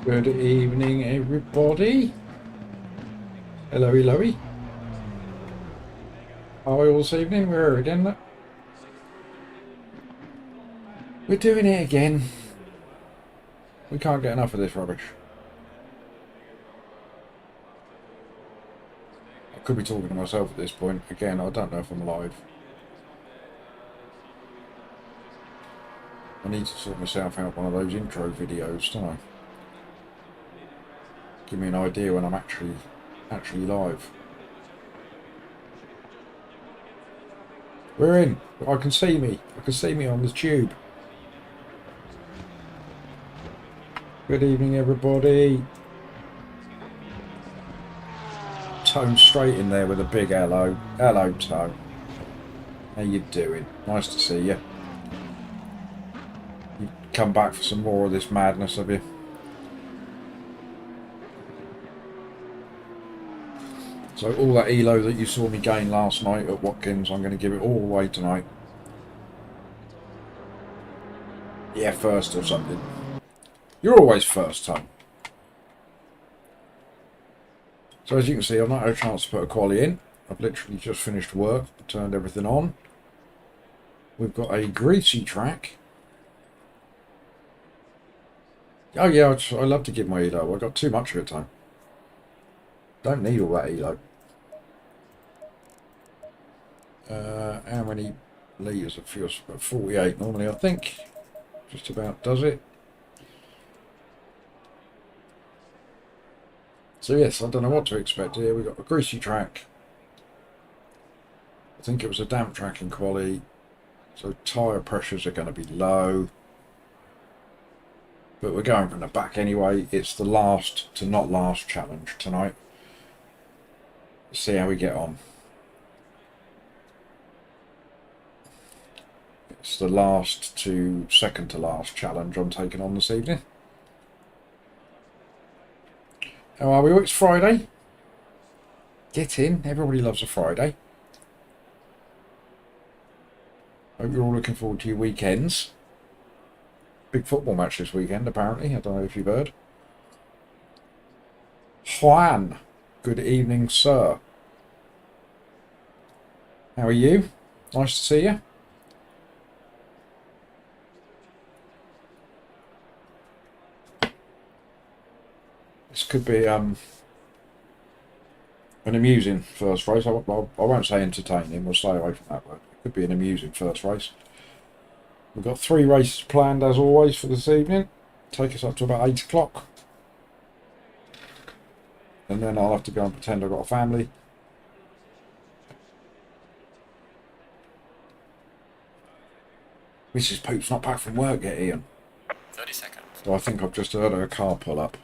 Good evening, everybody. Hello, hello. How are you all this evening? We're here again. We're doing it again. We can't get enough of this rubbish. I could be talking to myself at this point. Again, I don't know if I'm live. I need to sort myself out one of those intro videos, don't I? Give me an idea when I'm actually live. We're in. I can see me. I can see me on the tube. Good evening, everybody. Tone straight in there with a big hello. Hello, Tone. How you doing? Nice to see you. You've come back for some more of this madness, have you? So all that ELO that you saw me gain last night at Watkins, I'm going to give it all away tonight. Yeah, first or something. You're always first, Tom. So as you can see, I've not had a chance to put a quali in. I've literally just finished work, turned everything on. We've got a greasy track. Oh yeah, I love to give my ELO. I got too much of it, Tom. Don't need all that ELO. How many litres of fuel? 48 normally, I think. Just about does it. So yes, I don't know what to expect here. We've got a greasy track. I think it was a damp track in quali. So tyre pressures are going to be low. But we're going from the back anyway. It's the last to not last challenge tonight. Let's see how we get on. It's the last to second to last challenge I'm taking on this evening. How are we? It's Friday. Get in. Everybody loves a Friday. Hope you're all looking forward to your weekends. Big football match this weekend, apparently. I don't know if you've heard. Juan. Good evening, sir. How are you? Nice to see you. This could be an amusing first race. I won't say entertaining, we'll stay away from that word. It could be an amusing first race. We've got 3 races planned as always for this evening. Take us up to about 8 o'clock. And then I'll have to go and pretend I've got a family. Mrs. Poop's not back from work yet, Ian. 30 seconds. So I think I've just heard her car pull up.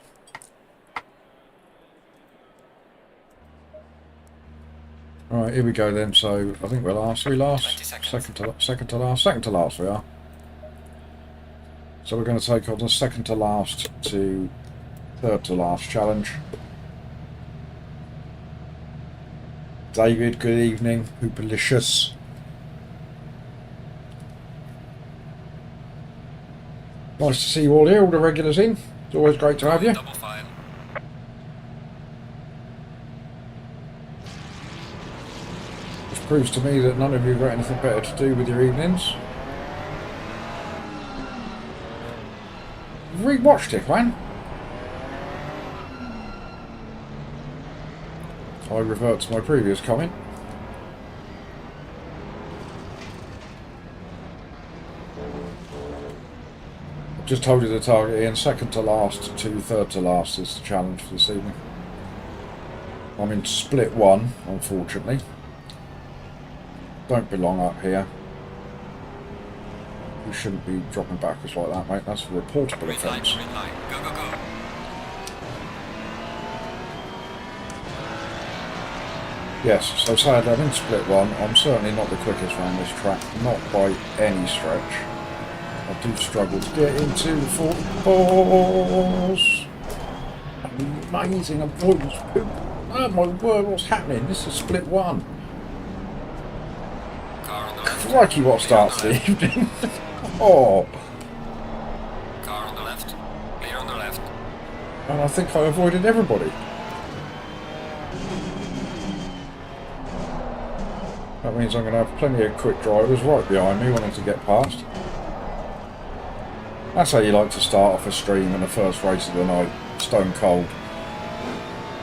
Alright, here we go then. So I think we're last. We last? Second to last we are. So we're going to take on the second to last to third to last challenge. David, good evening. Hoopalicious. Nice to see you all here, all the regulars in. It's always great to have you. Double file. Which proves to me that none of you have got anything better to do with your evenings. You've rewatched it, Juan. I revert to my previous comment. I've just told you the target, Ian. Second to last to third to last is the challenge for this evening. I'm in split 1, unfortunately. Don't belong up here. You shouldn't be dropping backwards like that, mate. That's a reportable offence. Green line. Go, go, go. Yes, so sadly I'm in split 1. I'm certainly not the quickest around this track, not by any stretch. I do struggle to get into the 40 balls. Amazing avoidance. Oh my word, what's happening? This is split 1. Car on the left. Crikey, what starts the evening. Oh. Car on the left. Clear on the left. And I think I avoided everybody. That means I'm going to have plenty of quick drivers right behind me wanting to get past. That's how you like to start off a stream in the first race of the night. Stone cold.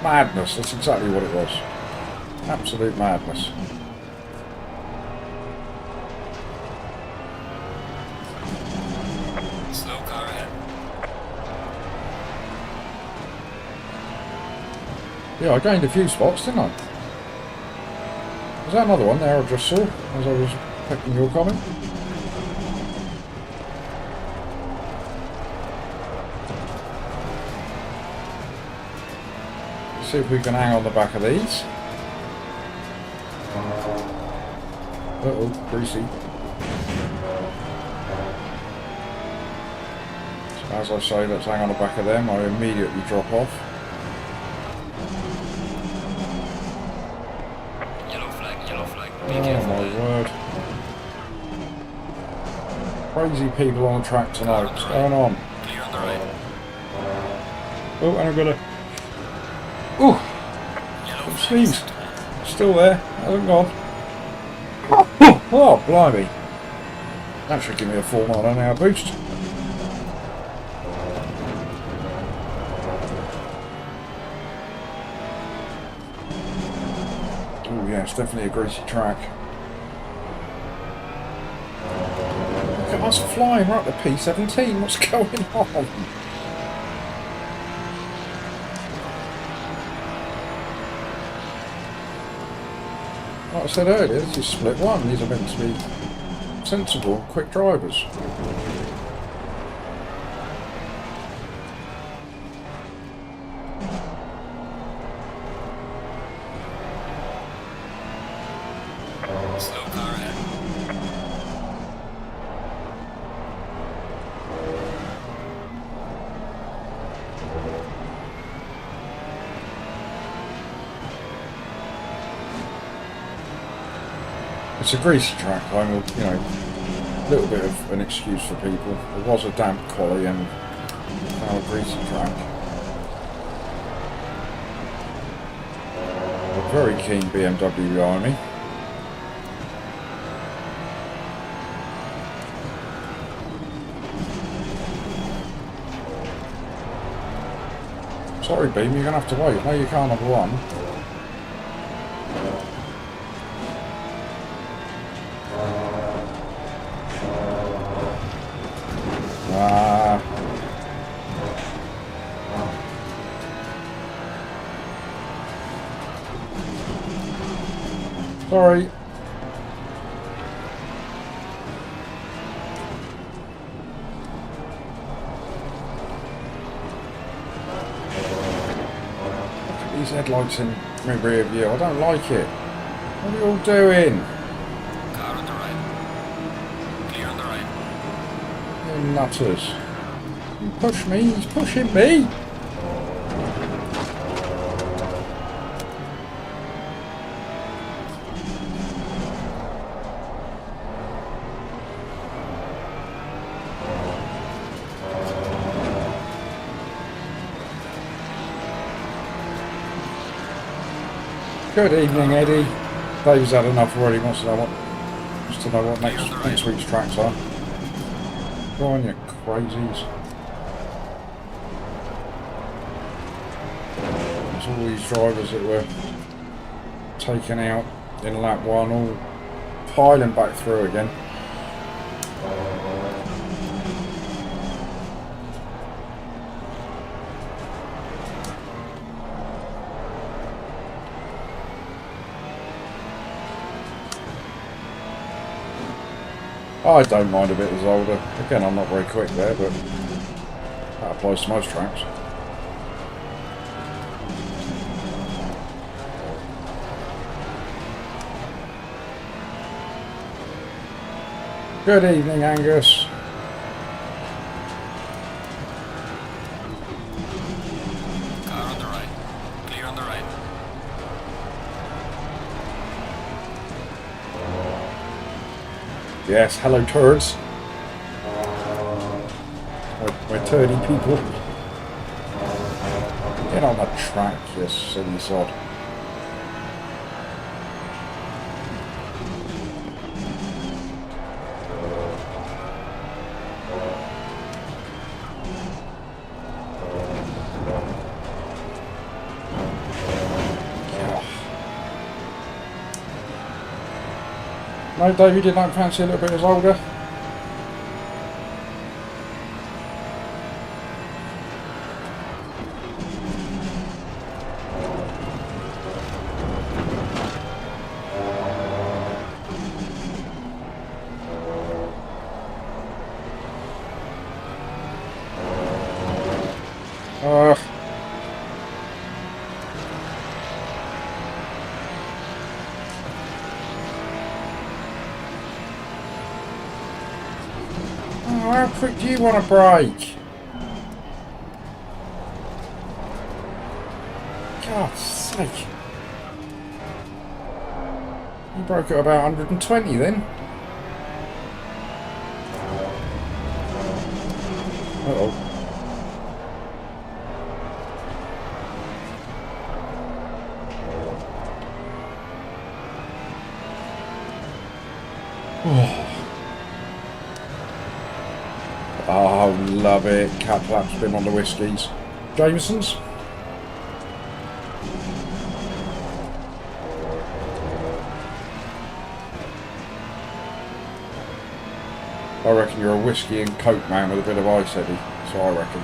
Madness, that's exactly what it was. Absolute madness. Slow car ahead. Yeah, I gained a few spots, didn't I? Was that another one there I just saw as I was picking your comment? See if we can hang on the back of these. Uh-oh, greasy. So as I say, let's hang on the back of them. I immediately drop off. Yellow flag, be Oh careful. my word. Crazy people on the track tonight. What's going on? Clear on the right. Oh, and I've got a... Ooh! Yellow flag. Sneeze. Still there. Hasn't gone. Oh, blimey. That should give me a 4 mile an hour boost. Oh yeah, it's definitely a greasy track. Look at us flying right to P17. What's going on? Like I said earlier, this is split one. These are meant to be sensible, quick drivers. Slow car ahead. It's a greasy track. I'm, a little bit of an excuse for people. It was a damp quali and now a greasy track. A very keen BMW behind me. Sorry, Beam, you're going to have to wait. No, you can't, number one. Sorry. These headlights in my rear view, I don't like it. What are you all doing? Car on the right. Clear on the right. You nutters. You push me, he's pushing me. Good evening, Eddie. Dave's had enough already. Wants to know what next week's tracks are. Go on, you crazies. There's all these drivers that were taken out in lap one, all piling back through again. I don't mind a bit as older. Again, I'm not very quick there, but that applies to most tracks. Good evening, Angus. Car on the right. Clear on the right. Yes, hello turds. My turdy people. Get on the track, you silly sod. No, David, you don't fancy a little bit as older? How quick do you want to brake? God's sake. You broke at about 120 then. Uh-oh. Oh, love it. Cat flap spin on the whiskies. Jameson's? I reckon you're a whiskey and coke man with a bit of ice, Eddie. So I reckon.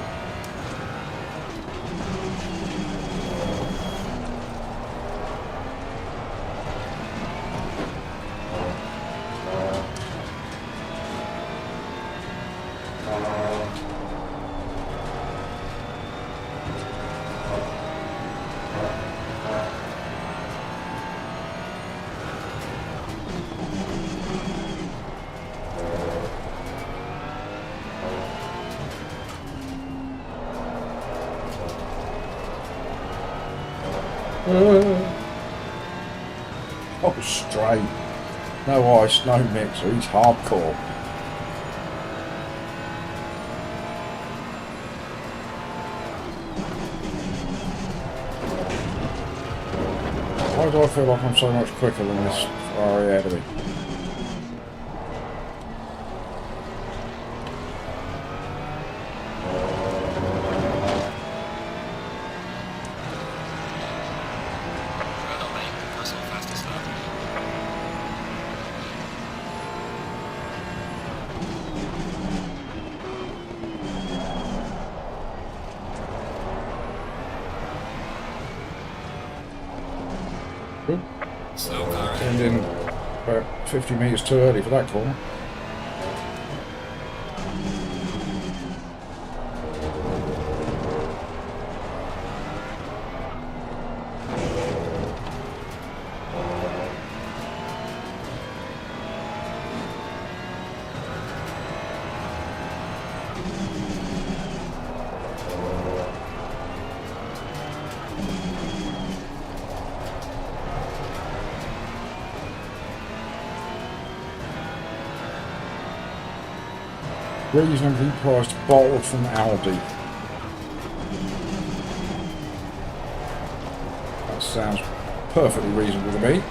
Oh, straight. No ice, no mixer. He's hardcore. Why do I feel like I'm so much quicker than this Ferrari ahead of me? Slow car. Turned in about 50 metres too early for that corner. Reasonably priced bottle from Aldi. That sounds perfectly reasonable to me.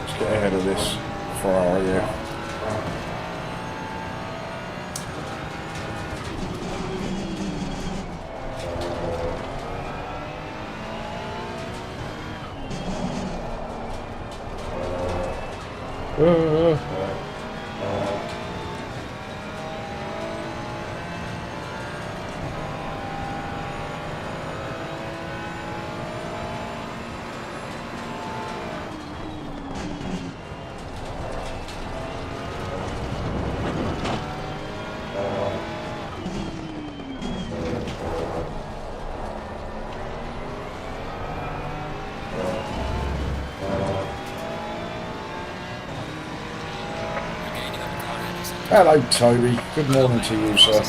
Let's get ahead of this Ferrari here. Hello, Toby. Good morning to you, sir.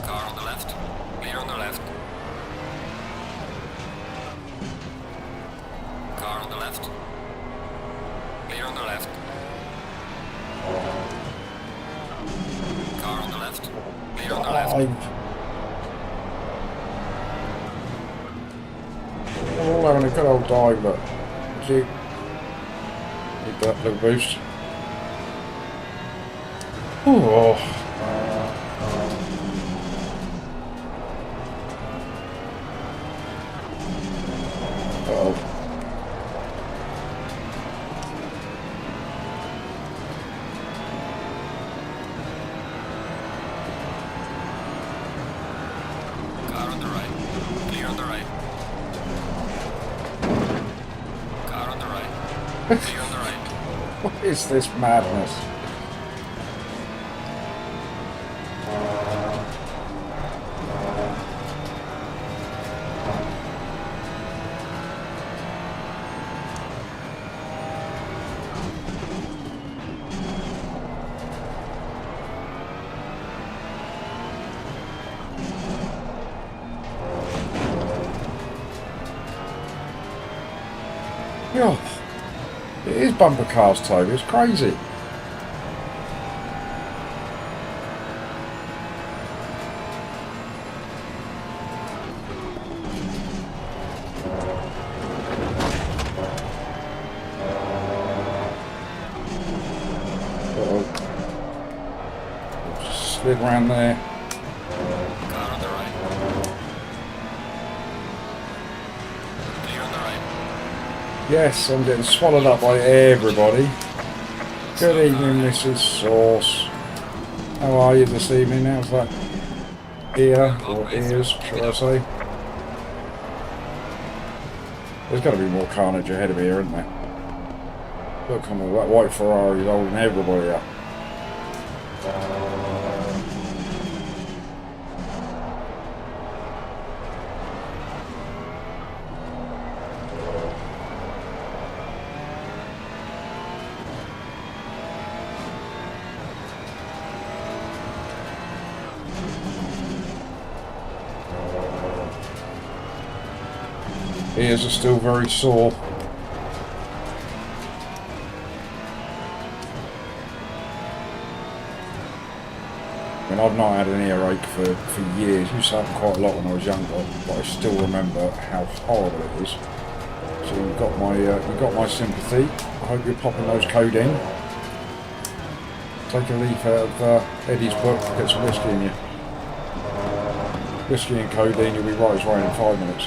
Car on the left. Clear on the left. dive. We're all having a good old dive, but you need that little boost. Oh. Uh-oh. Car on the right. Clear on the right. Car on the right. Clear on the right. What is this madness? Oh, it is bumper cars, Toby. It's crazy. Uh-oh. Slid around there. Car on the right. Clear on the right. Yes, I'm getting swallowed up by everybody. Good evening, Mrs. Sauce. How are you this evening? How's that ear, or ears, shall I say? There's got to be more carnage ahead of here, isn't there? Look, on all that white Ferrari holding everybody up. Ears are still very sore. I mean, I've not had an earache for years. Used to happen quite a lot when I was younger, but I still remember how horrible it is. So you've got my sympathy. I hope you're popping those codeine. Take a leaf out of Eddie's book, get some whiskey in you. Whiskey and codeine, you'll be right as rain in 5 minutes.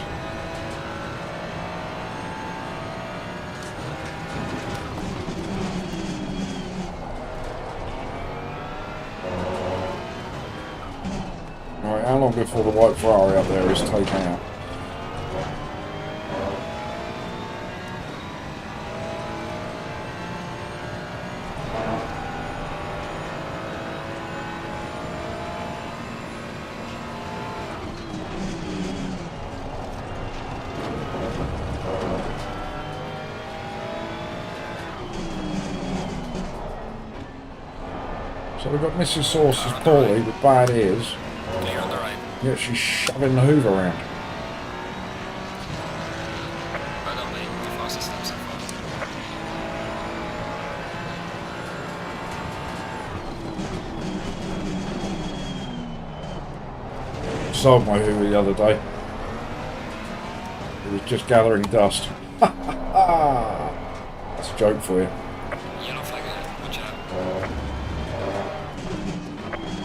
Alright, how long before the white Ferrari up there is taken out? So we've got Mrs. Sauce's Paulie with bad ears. Clear on the right. Yeah, she's shoving the hoover around. Right on lane. The fastest steps are fast. Sold my hoover the other day. It was just gathering dust. That's a joke for you. Yellow flag ahead. Watch out.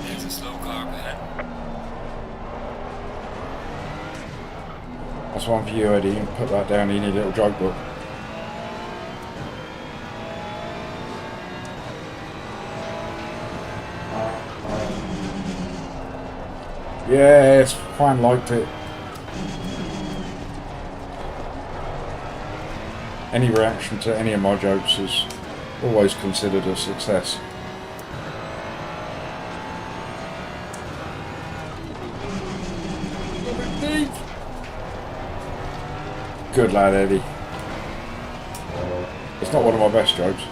There's a slow car up ahead. That's one for you, Eddie. You can put that down in your little joke book. Yes, Juan liked it. Any reaction to any of my jokes is always considered a success. Good lad, Eddie. It's not one of my best jokes.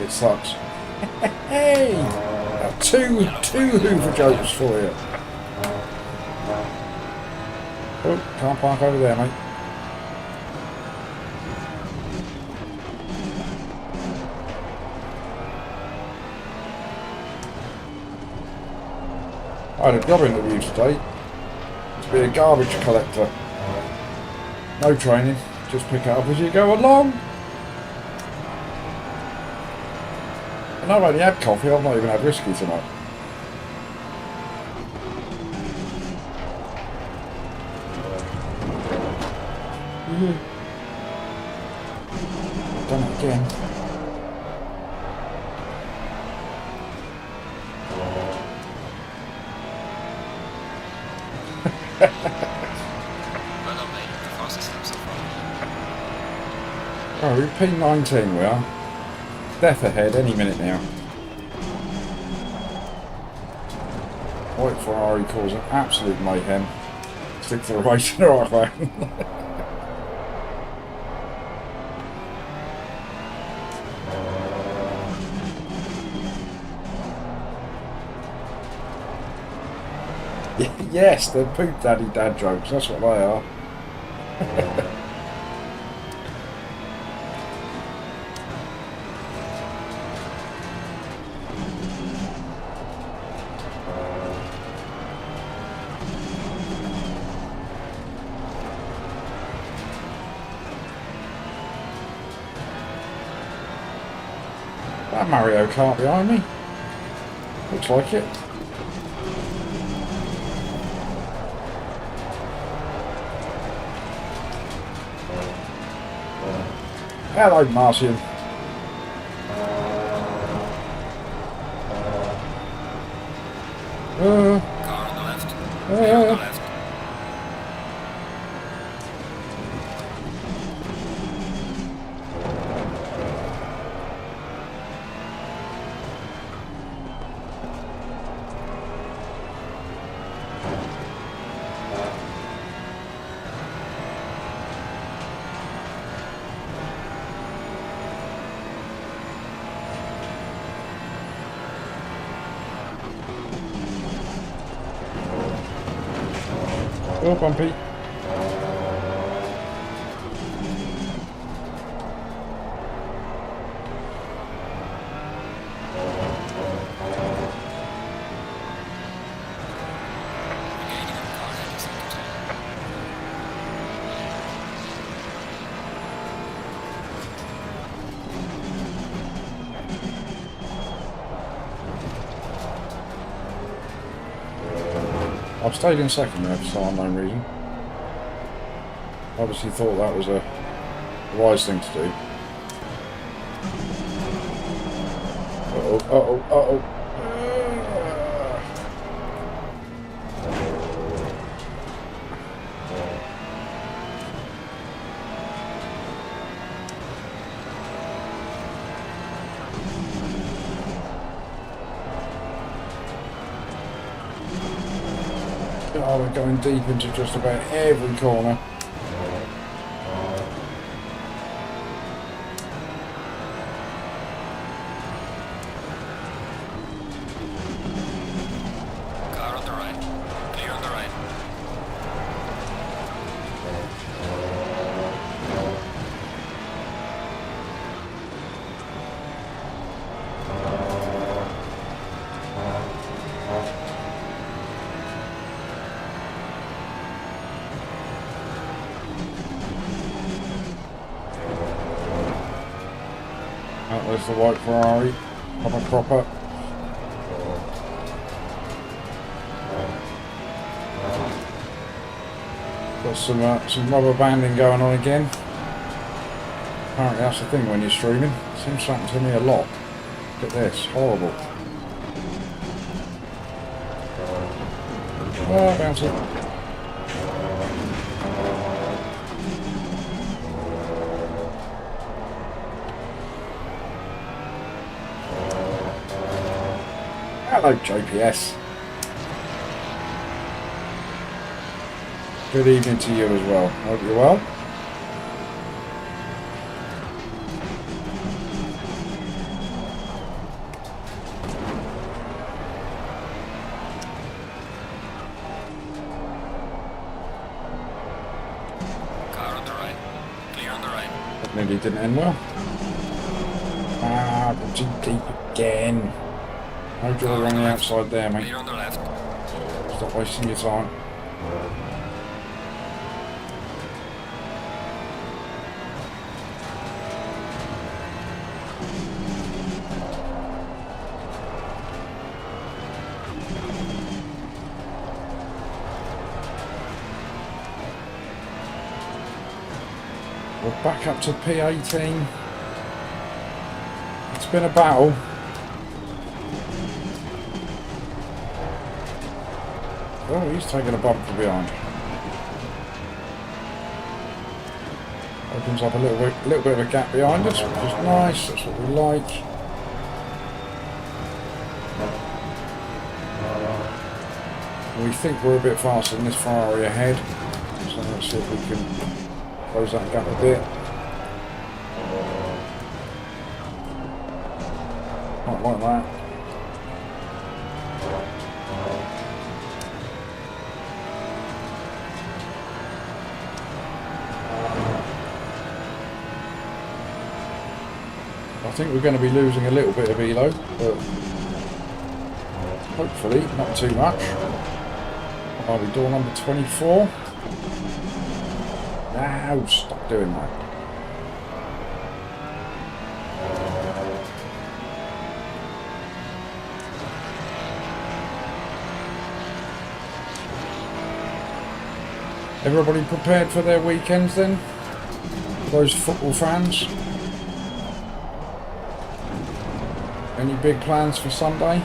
It sucks. Hey! Now two Hoover jokes for you. Oh, can't park over there, mate. I had a job interview today to be a garbage collector. No training, just pick it up as you go along. And I've only had coffee, I've not even had whiskey tonight. I've done it again. Well done, mate. The fastest lap so far. Oh, we're P19 we are. Death ahead any minute now. White Ferrari causing absolute mayhem. Stick to the race in the right way. Yes, they're poop daddy dad jokes, that's what they are. That Mario Kart behind me. Looks like it. Hello, Martian. Car on the left. Clear on the left. Oh, bumpy. Regaining on car heading sector 2. I've stayed in second there for some unknown reason. Obviously thought that was a wise thing to do. Uh-oh, uh-oh, uh-oh. Oh, we're going deep into just about every corner. Car on the right. Clear on the right. That was the white Ferrari. Proper. Got some rubber banding going on again. Apparently that's the thing when you're streaming. Seems to happen to me a lot. Look at this, horrible. Oh, bouncy. Hello, JPS. Good evening to you as well. Hope you're well. Car on the right. Clear on the right. That nearly didn't end well. Ah, but too deep again. No joy on the outside there, mate. Clear on the left. Stop wasting your time. We're back up to P18. It's been a battle. Oh, he's taking a bump from behind. Opens up a little bit of a gap behind us, which is nice. That's what we like. We think we're a bit faster than this Ferrari ahead, so let's see if we can close that gap a bit. Not like that. I think we're going to be losing a little bit of elo, but hopefully not too much. Are we door number 24? No, stop doing that. Everybody prepared for their weekends then? Those football fans? Any big plans for Sunday?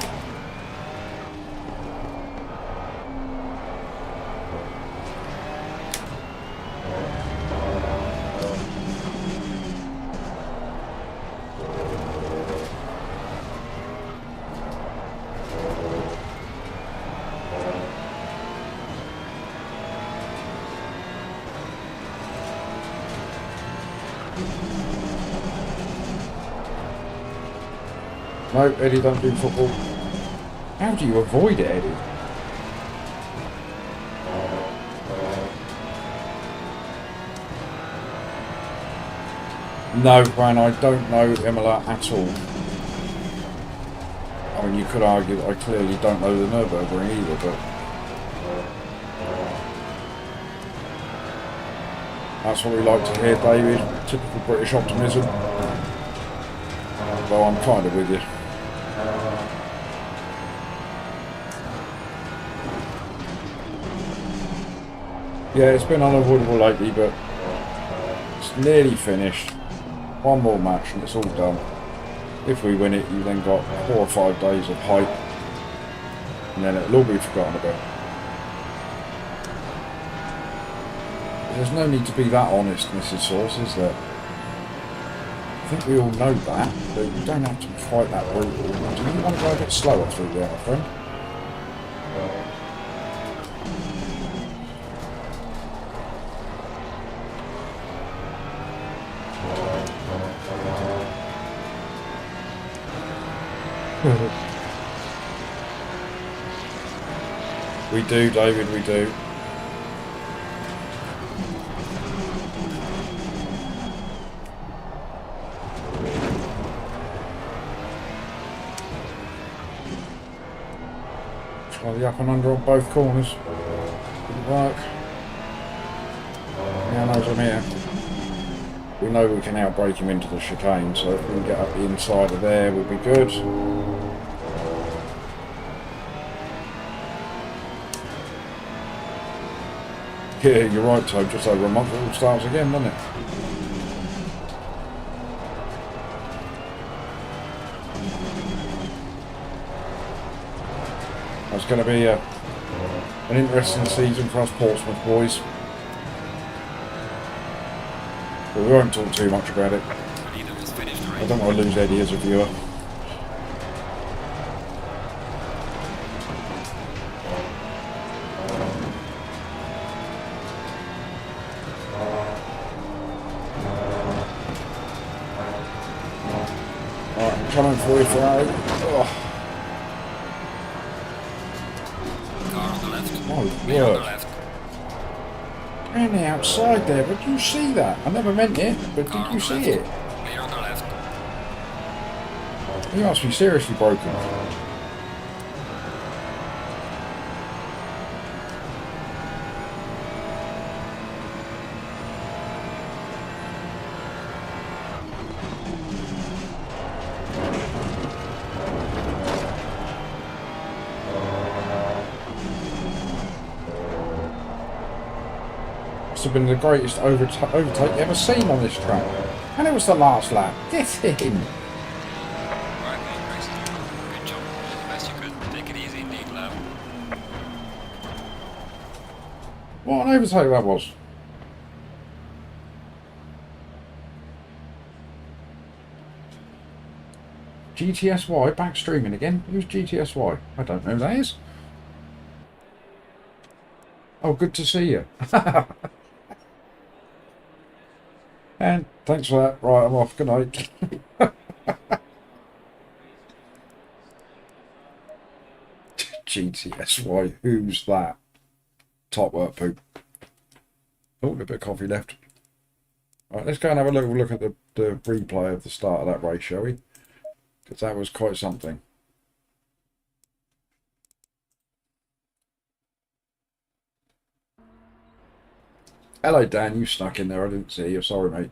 No, Eddie, don't do football. How do you avoid it, Eddie? No, Brian, I don't know Imola at all. I mean, you could argue that I clearly don't know the Nurburgring either, but that's what we like to hear, David. Typical British optimism. Well, I'm kind of with you. Yeah, it's been unavoidable lately, but it's nearly finished. One more match and it's all done. If we win it, you then got 4 or 5 days of hype, and then it'll all be forgotten about. There's no need to be that honest, Mrs. Sauce, is there? I think we all know that, but you don't have to be quite that brutal. Do you want to go a bit slower through there, my friend? We do, David, we do. Try the up and under on both corners. Didn't work. Now knows I'm here. We know we can outbrake him into the chicane, so if we can get up the inside of there, we'll be good. Yeah, you're right, Toad. Just over a month it all starts again, doesn't it? It's going to be an interesting season for us Portsmouth boys. But we won't talk too much about it. I don't want to lose Eddie as a viewer. Alright, coming for you, Ferrari. Oh. Clear on the left. Around the outside there, but you see that? I never meant it, but did you see it? Clear on the left. He must be seriously broken. Must have been the greatest overtake ever seen on this track. And it was the last lap. Get in! Alright, mate, race. Good job. Did the best you could. Take it easy indeed, love. What an overtake that was. GTSY back streaming again. Who's GTSY? I don't know who that is. Oh, good to see you. And thanks for that. Right, I'm off. Good night. GTSY, who's that? Top work, poop. Oh, a bit of coffee left. Right, let's go and have a little look at the replay of the start of that race, shall we? Because that was quite something. Hello, Dan. You snuck in there. I didn't see you. Sorry, mate.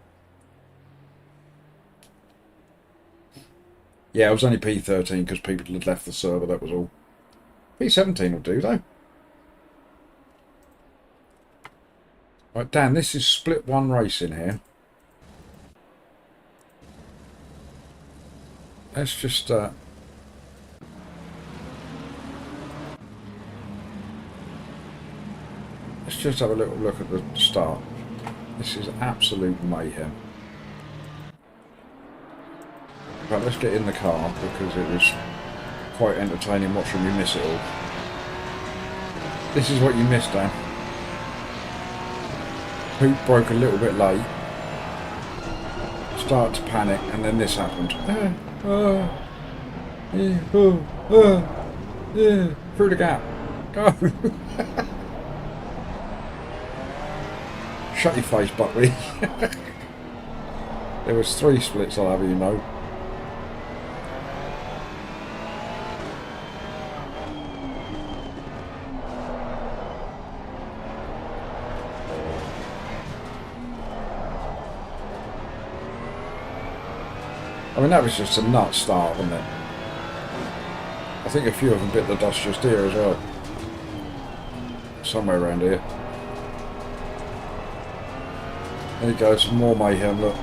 Yeah, it was only P13 because people had left the server. That was all. P17 will do, though. Right, Dan, this is split one racing here. Let's just let's just have a little look at the start. This is absolute mayhem. But let's get in the car because it was quite entertaining watching me miss it all. This is what you missed, Dan. Poop broke a little bit late. Start to panic, and then this happened. Through the gap. Go. Shut your face, Buckley. There was 3 splits, I'll have you know. I mean, that was just a nut start, wasn't it? I think a few of them bit the dust just here as well. Somewhere around here. There you go, some more mayhem, look.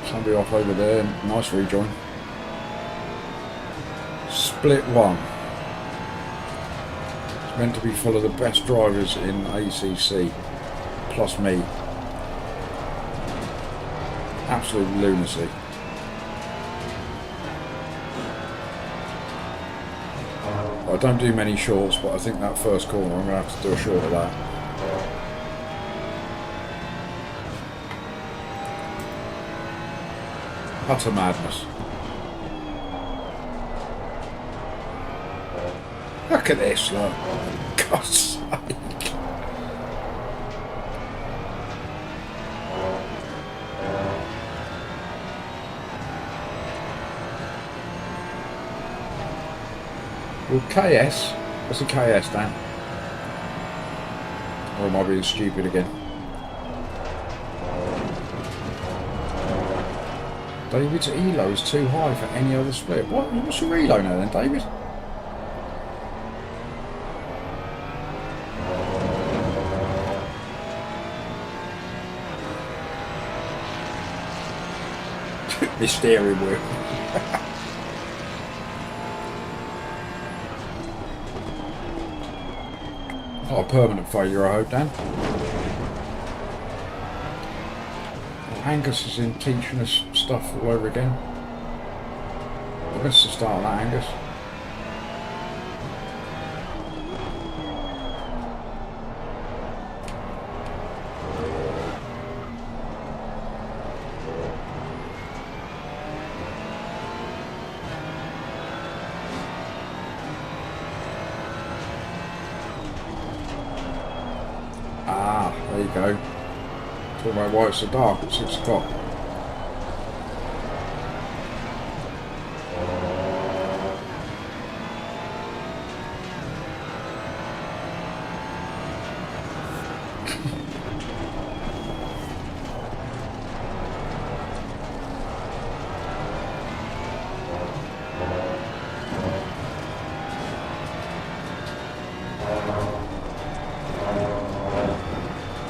Somebody off over there, nice rejoin. Split one. It's meant to be full of the best drivers in ACC, plus me. Absolute lunacy. I don't do many shorts, but I think that first corner I'm going to have to do a short of that. Utter madness. Look at this, look. For God's sake. Well, KS, what's a KS, Dan? Or am I being stupid again? David's ELO is too high for any other split. What's your ELO now then, David? The steering wheel. Not a permanent failure, I hope, Dan. Angus is in teaching us stuff all over again. I missed the start of that, Angus. Ah, there you go. Talking about why it's so dark at 6 o'clock.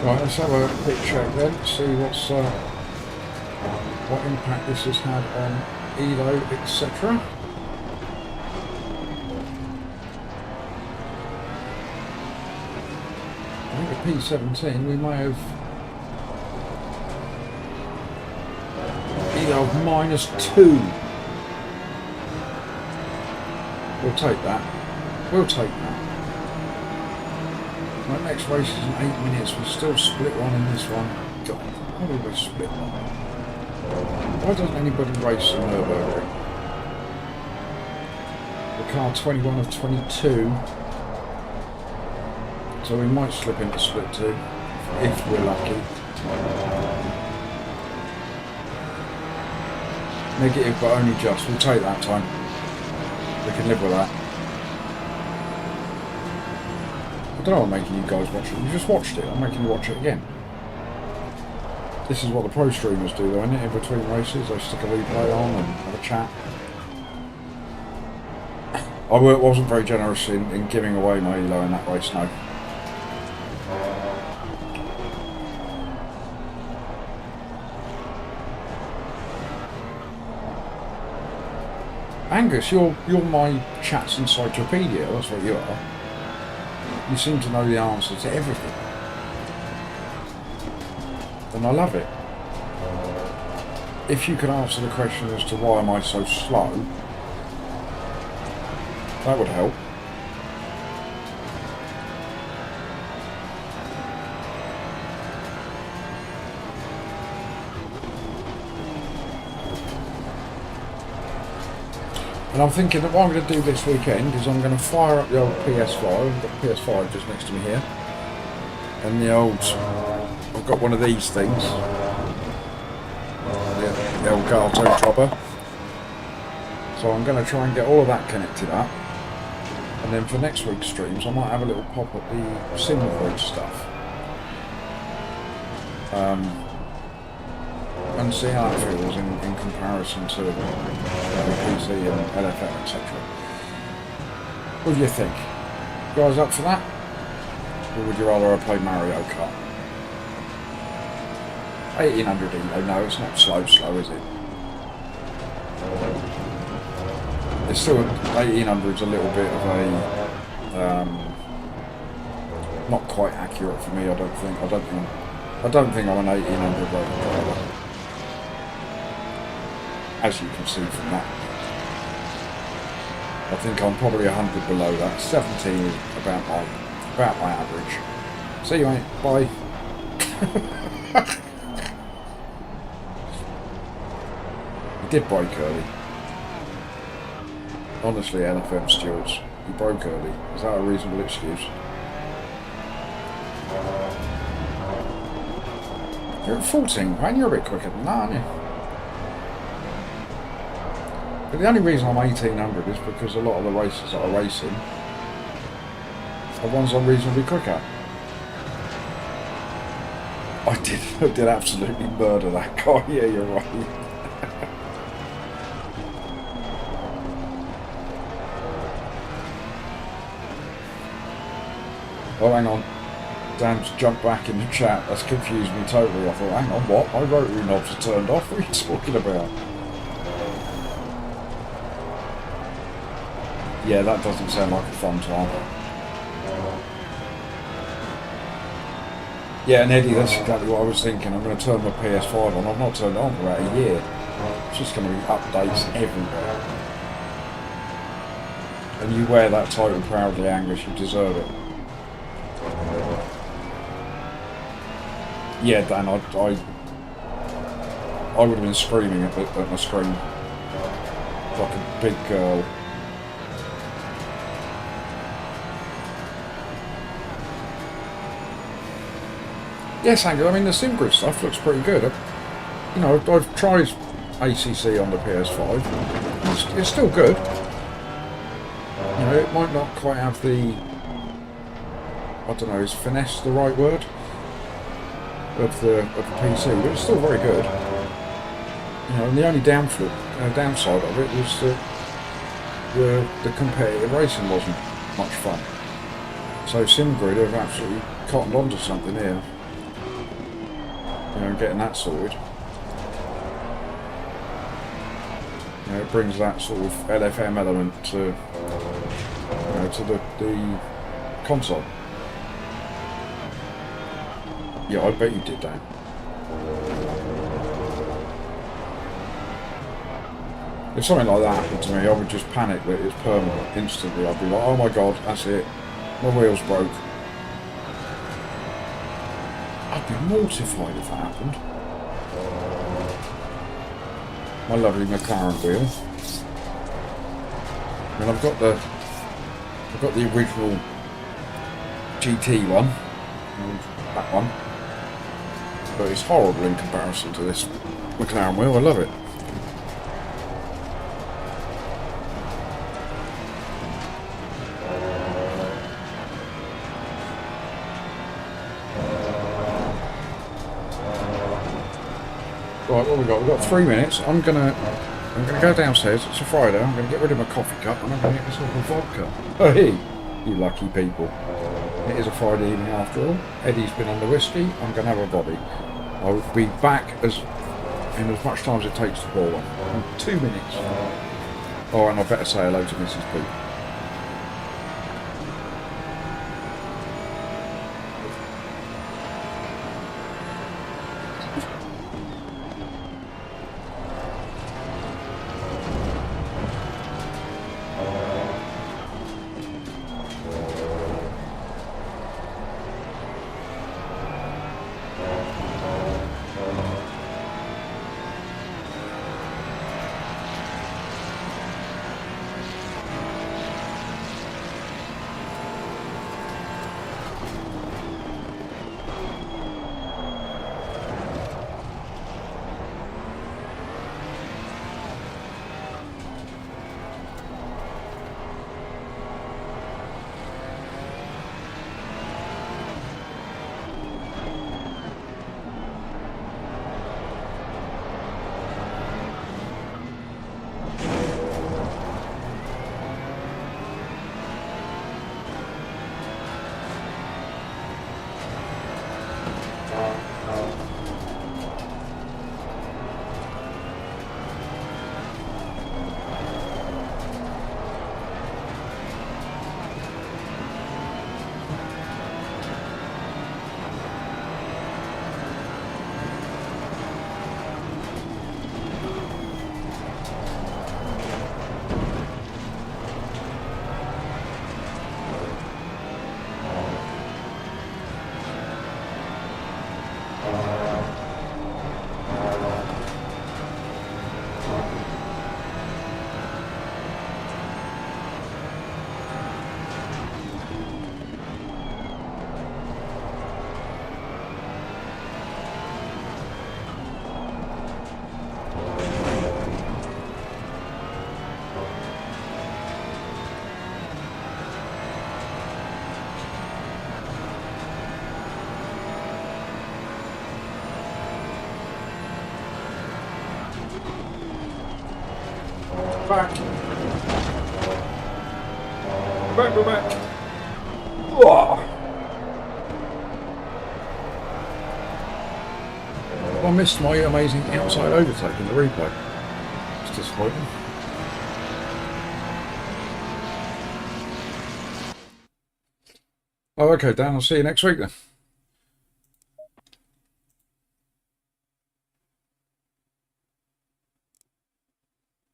Right, let's have a quick check then, see what impact this has had on ELO, etc. I think at P17 we may have ELO of -2. We'll take that. We'll take that. My next race is in 8 minutes. We still split one in this one. God, why do we split one? Why doesn't anybody race in Nurburgring? The car 21 of 22. So we might slip into split 2 if we're lucky. Negative, but only just. We'll take that time. We can live with that. I don't know what I'm making you guys watch it. You just watched it. I'm making you watch it again. This is what the pro streamers do though, isn't it? In between races, they stick a replay on and have a chat. I wasn't very generous in giving away my ELO in that race, no. Angus, you're my chat's encyclopedia, that's what you are. You seem to know the answer to everything. And I love it. If you could answer the question as to why am I so slow, that would help. And I'm thinking that what I'm going to do this weekend is I'm going to fire up the old PS5. I've got the PS5 just next to me here. And the old... I've got one of these things. The old Gato Chopper. So I'm going to try and get all of that connected up. And then for next week's streams I might have a little pop at the Nurburgring stuff. And see how that feels in comparison to the PC and LFM, etc. What do you think? You guys up for that? Or would you rather I play Mario Kart? 1800 ELO, no, it's not slow, is it? It's still, 1800's a little bit of a, not quite accurate for me, I don't think I'm an 1800 driver. As you can see from that. I think I'm probably 100 below that. 17 is about my average. See you mate, bye. He did break early. Honestly, LFM stewards, he broke early. Is that a reasonable excuse? You're at 14, man, you're a bit quicker than that, aren't you? But the only reason I'm 1800 is because a lot of the races that I race in are ones I'm reasonably quick at. I did absolutely murder that guy, yeah, you're right. Oh, hang on. Dan's jumped back in the chat. That's confused me totally. I thought, hang on, what? My rotary knobs are turned off. What are you talking about? Yeah, that doesn't sound like a fun time. Yeah, and Eddie, that's exactly what I was thinking. I'm going to turn my PS5 on. I've not turned it on for about a year. It's just going to be updates everywhere. And you wear that title proudly, Angus. You deserve it. Yeah, Dan, I would have been screaming at my screen like a big girl. Yes, Andrew, I mean the SimGrid stuff looks pretty good. You know, I've tried ACC on the PS5. It's still good. You know, it might not quite have the... I don't know, is finesse the right word? Of the PC, but it's still very good. You know, and the only downside of it was that the competitive racing wasn't much fun. So SimGrid have absolutely cottoned onto something here. You know, getting that sorted. You know, it brings that sort of LFM element to, you know, to the console. Yeah, I bet you did that. If something like that happened to me, I would just panic that it's permanent instantly. I'd be like, oh my god, that's it. My wheels broke. I'd be mortified if that happened. My lovely McLaren wheel. I mean, I've got the original GT one, and that one, but it's horrible in comparison to this McLaren wheel. I love it. Right, what we got? We've got 3 minutes. I'm gonna go downstairs. It's a Friday. I'm gonna get rid of my coffee cup and I'm gonna get myself a vodka. Hey, you lucky people! It is a Friday evening after all. Eddie's been on the whiskey. I'm gonna have a body. I will be back in as much time as it takes to boil one. In 2 minutes. Oh, and I better say hello to Mrs. P. Back. We're back. Oh. I missed my amazing outside overtake in the replay. It's disappointing. Oh, okay, Dan. I'll see you next week then.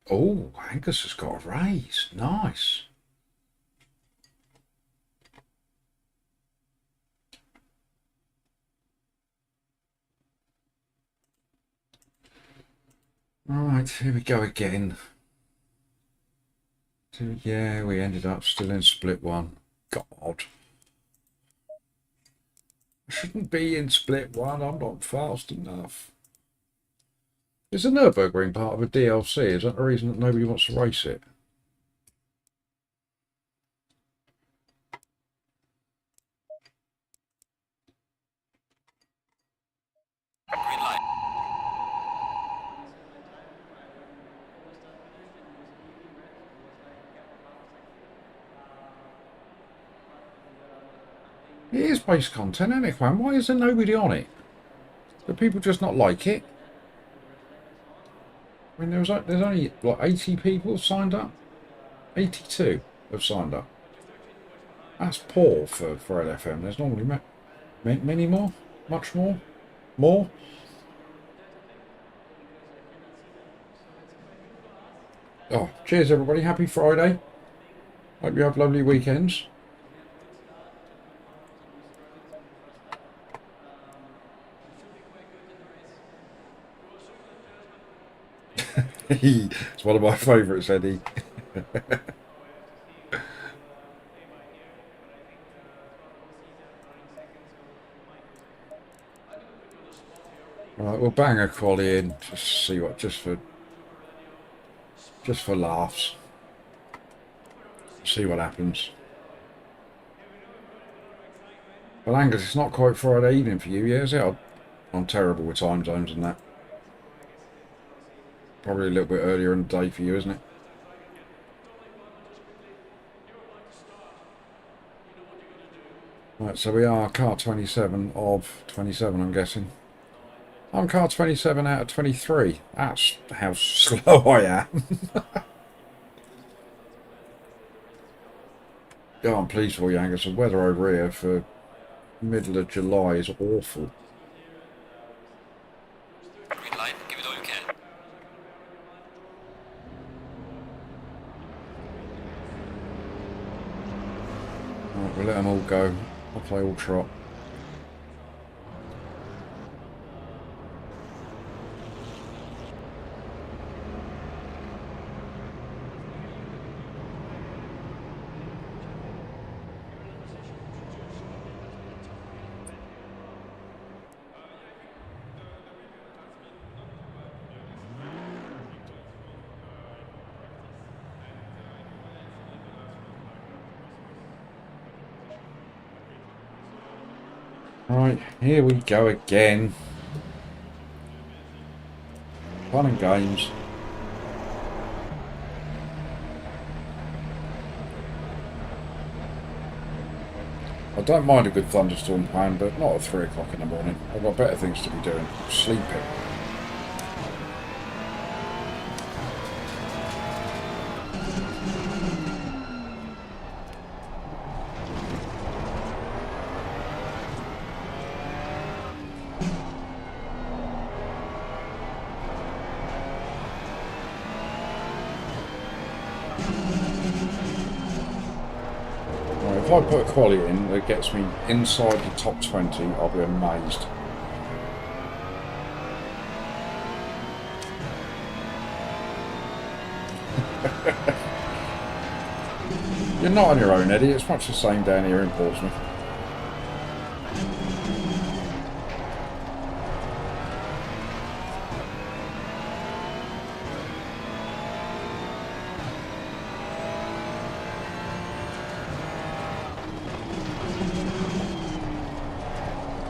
Oh, Angus has got a raise. Nice. All right, here we go again. Yeah, we ended up still in split one. God. I shouldn't be in split one. I'm not fast enough. Is the Nurburgring part of a DLC? Is that the reason that nobody wants to race it? Green light. It is base content, isn't it, Juan? Why is there nobody on it? Do people just not like it? I mean, there's only, what, 80 people signed up? 82 have signed up. That's poor for LFM. There's normally many more? Much more? More? Oh, cheers everybody. Happy Friday. Hope you have lovely weekends. It's one of my favourites, Eddie. Right, we'll bang a quali in, just see what, just for laughs. See what happens. Well, Angus, it's not quite Friday evening for you, yeah, is it? I'm terrible with time zones and that. Probably a little bit earlier in the day for you, isn't it? Right, so we are car 27 of 27, I'm guessing. I'm car 27 out of 23. That's how slow I am. Oh, I'm pleased for you, Angus. The weather over here for middle of July is awful. Green light, give it all you can. Right, we'll let them all go. I'll play all trot. Right, here we go again. Fun and games. I don't mind a good thunderstorm plan, but not at 3 o'clock in the morning. I've got better things to be doing. Sleeping. If I put a quality in that gets me inside the top 20, I'll be amazed. You're not on your own, Eddie. It's much the same down here in Portsmouth.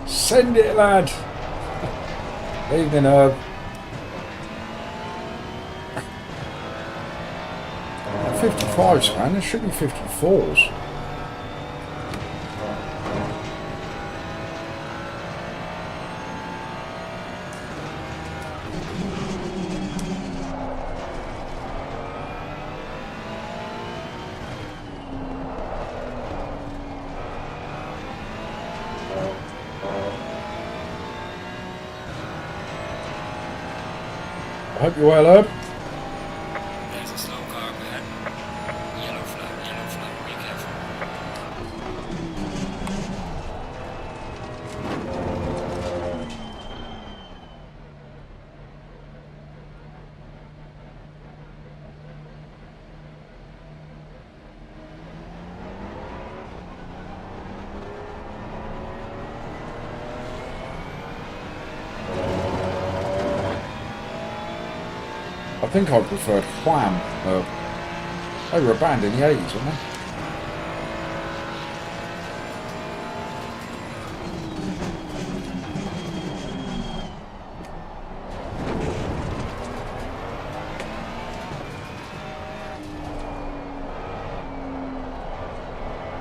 Send it, lad. Evening, Herb. 55s, man. There should be 54s. I hope you're well, Herb. There's a slow car up ahead. Yellow flag, be careful. I think I preferred Wham. They were a band in the 80s, weren't they?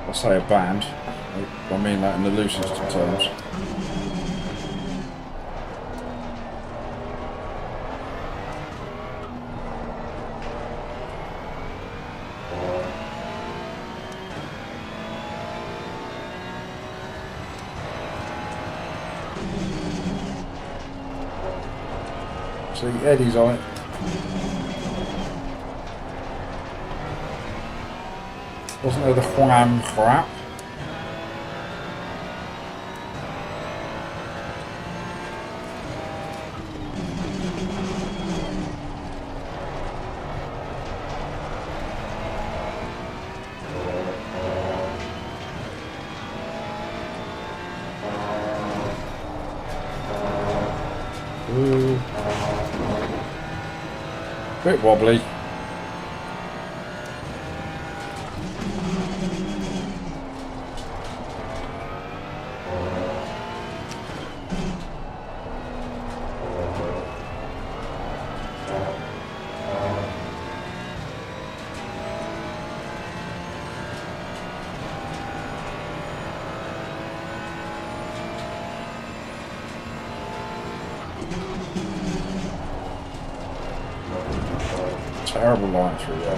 I say a band, I mean that in the loosest of terms. See, Eddie's on it. Wasn't there the wham crap? Ooh. Bit wobbly. Terrible line through there.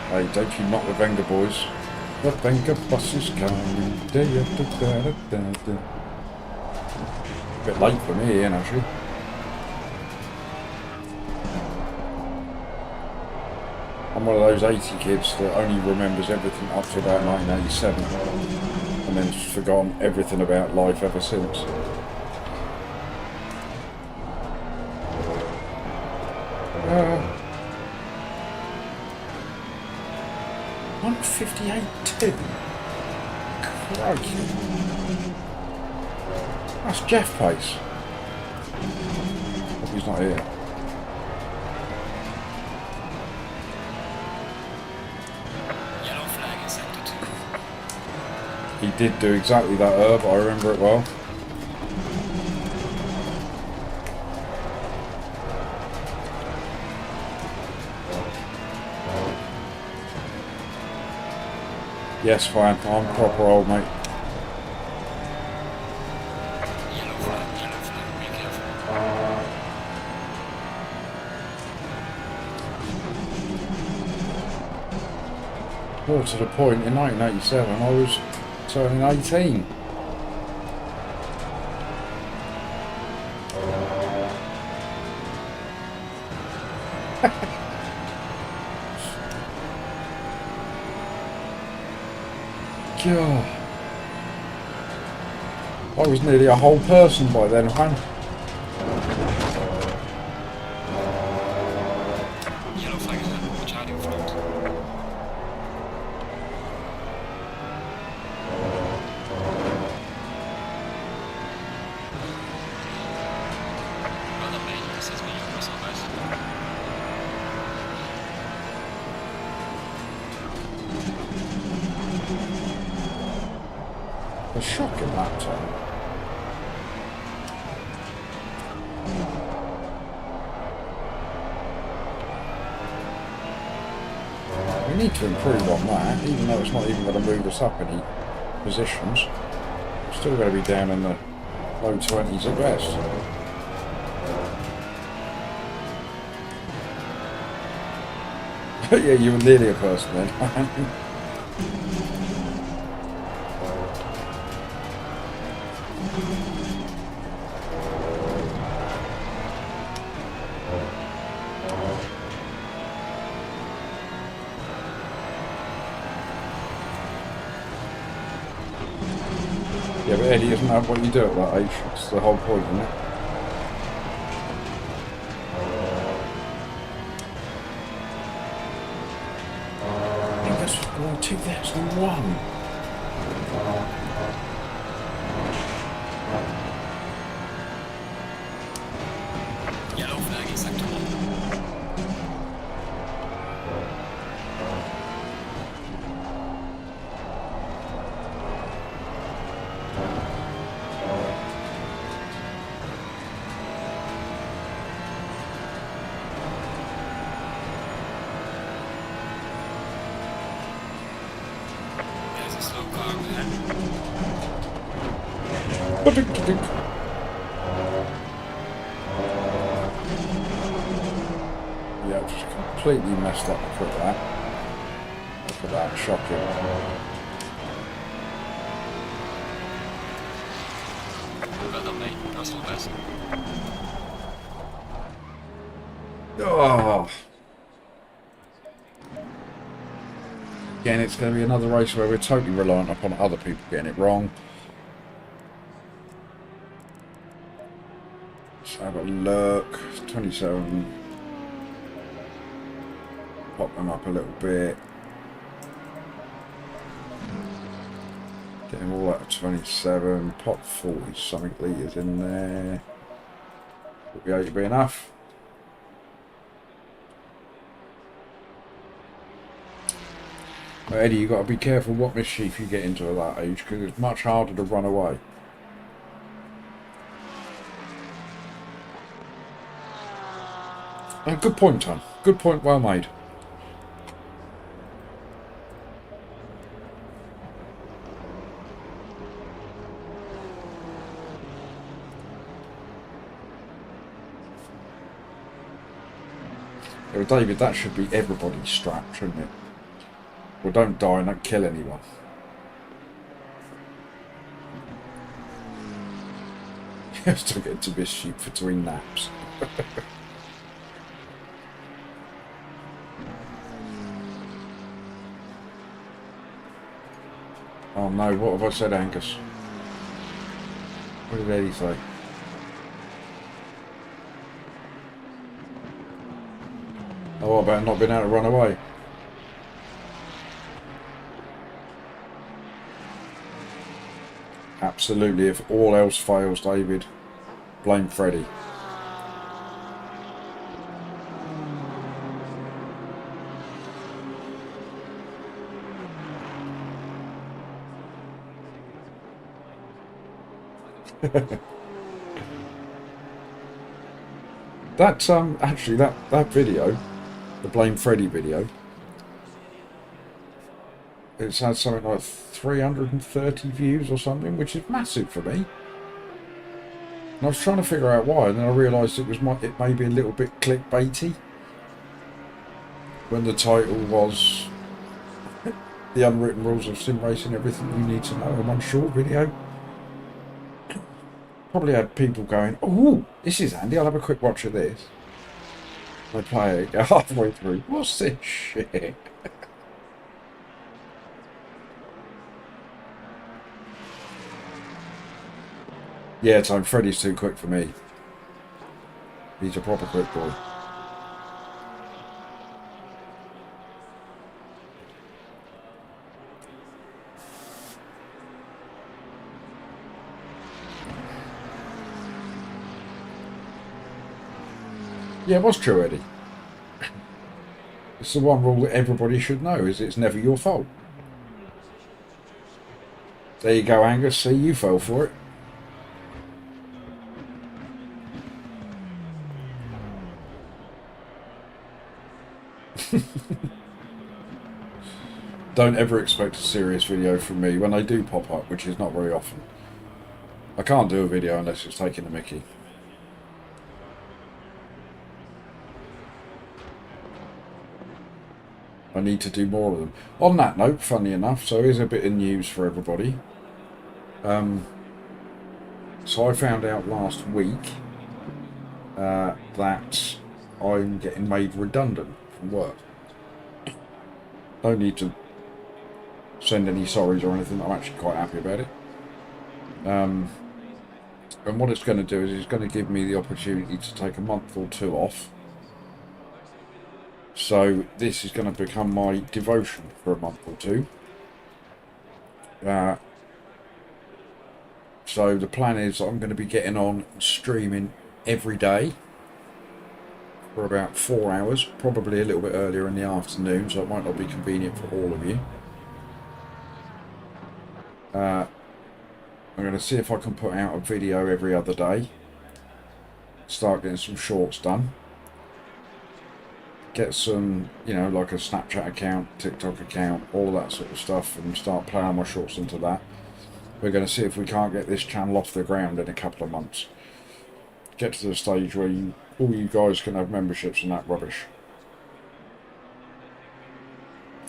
Hey, don't you knock the Venga boys. The Venga bus is coming. Da, da, da, da, da, da. A bit late for me, Ian, actually. I'm one of those 80 kids that only remembers everything up to about 1987 and then just forgotten everything about life ever since. Uh, 158.2. Crikey. That's Jeff pace. Hope he's not here. He did do exactly that, Herb. I remember it well. Yes, fine. I'm proper old, mate. Yellow flag, be careful. More to the point, in 1987, I was turning 18. God. I was nearly a whole person by then, man. Yellow flag is on. Watch out in front. Well, mate, this is me. You're so nice. A shock in that time. We need to improve on that, even though it's not even going to move us up any positions. We're still going to be down in the low 20s at best. Yeah, you were nearly a person then. Yeah, but Eddie, isn't that what you do at that age? That's the whole point, isn't it? I think that's 2001. Yellow flag is active. There's a slow car over there. Yeah, just completely messed up the quick lap. Look at that, shocking. Well done, mate. That's all best. Oh. Again, it's going to be another race where we're totally reliant upon other people getting it wrong. Let's have a look. 27. Pop them up a little bit. Get them all out of 27. Pop 40 something litres in there. 48 will be enough. But Eddie, you've got to be careful what mischief you get into at that age, because it's much harder to run away. Good point, Tom. Good point, well made. Well, David, that should be everybody's strap, shouldn't it? Well, don't die and don't kill anyone. You have to get into mischief between naps. Oh no, what have I said, Angus? What did Eddie say? Oh, what about not being able to run away? Absolutely, if all else fails, David, blame Freddie. That actually that video, the Blame Freddy video, it's had something like 330 views or something, which is massive for me. And I was trying to figure out why, and then I realised it may be a little bit clickbaity. When the title was The Unwritten Rules of Sim Racing, Everything You Need to Know in one short video. Probably had people going, oh, this is handy, I'll have a quick watch of this. They play it, go halfway through, what's this shit? Yeah, Tom, Freddy's too quick for me. He's a proper quick boy. Yeah, what's true, Eddie? It's the one rule that everybody should know, is it's never your fault. There you go, Angus. See, you fell for it. Don't ever expect a serious video from me when they do pop up, which is not very often. I can't do a video unless it's taking the mickey. I need to do more of them. On that note, funny enough, so here's a bit of news for everybody. So I found out last week that I'm getting made redundant from work. No need to send any sorries or anything. I'm actually quite happy about it. And what it's going to do is it's going to give me the opportunity to take a month or two off. So this is going to become my devotion for a month or two. So the plan is I'm going to be getting on and streaming every day for about 4 hours, probably a little bit earlier in the afternoon, so it might not be convenient for all of you. I'm going to see if I can put out a video every other day, start getting some shorts done, get some, like a Snapchat account, TikTok account, all of that sort of stuff, and start playing my shorts into that. We're going to see if we can't get this channel off the ground in a couple of months. Get to the stage where all you guys can have memberships and that rubbish.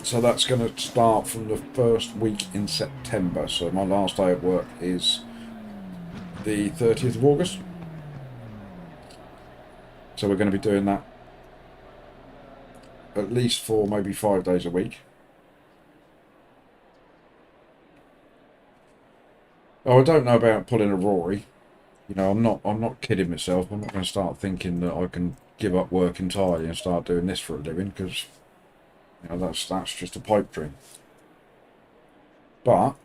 So that's going to start from the first week in September. So my last day at work is the 30th of August. So we're going to be doing that at least for maybe 5 days a week. Oh, I don't know about pulling a Rory. You know, I'm not kidding myself. I'm not going to start thinking that I can give up work entirely and start doing this for a living, because you know that's just a pipe dream. But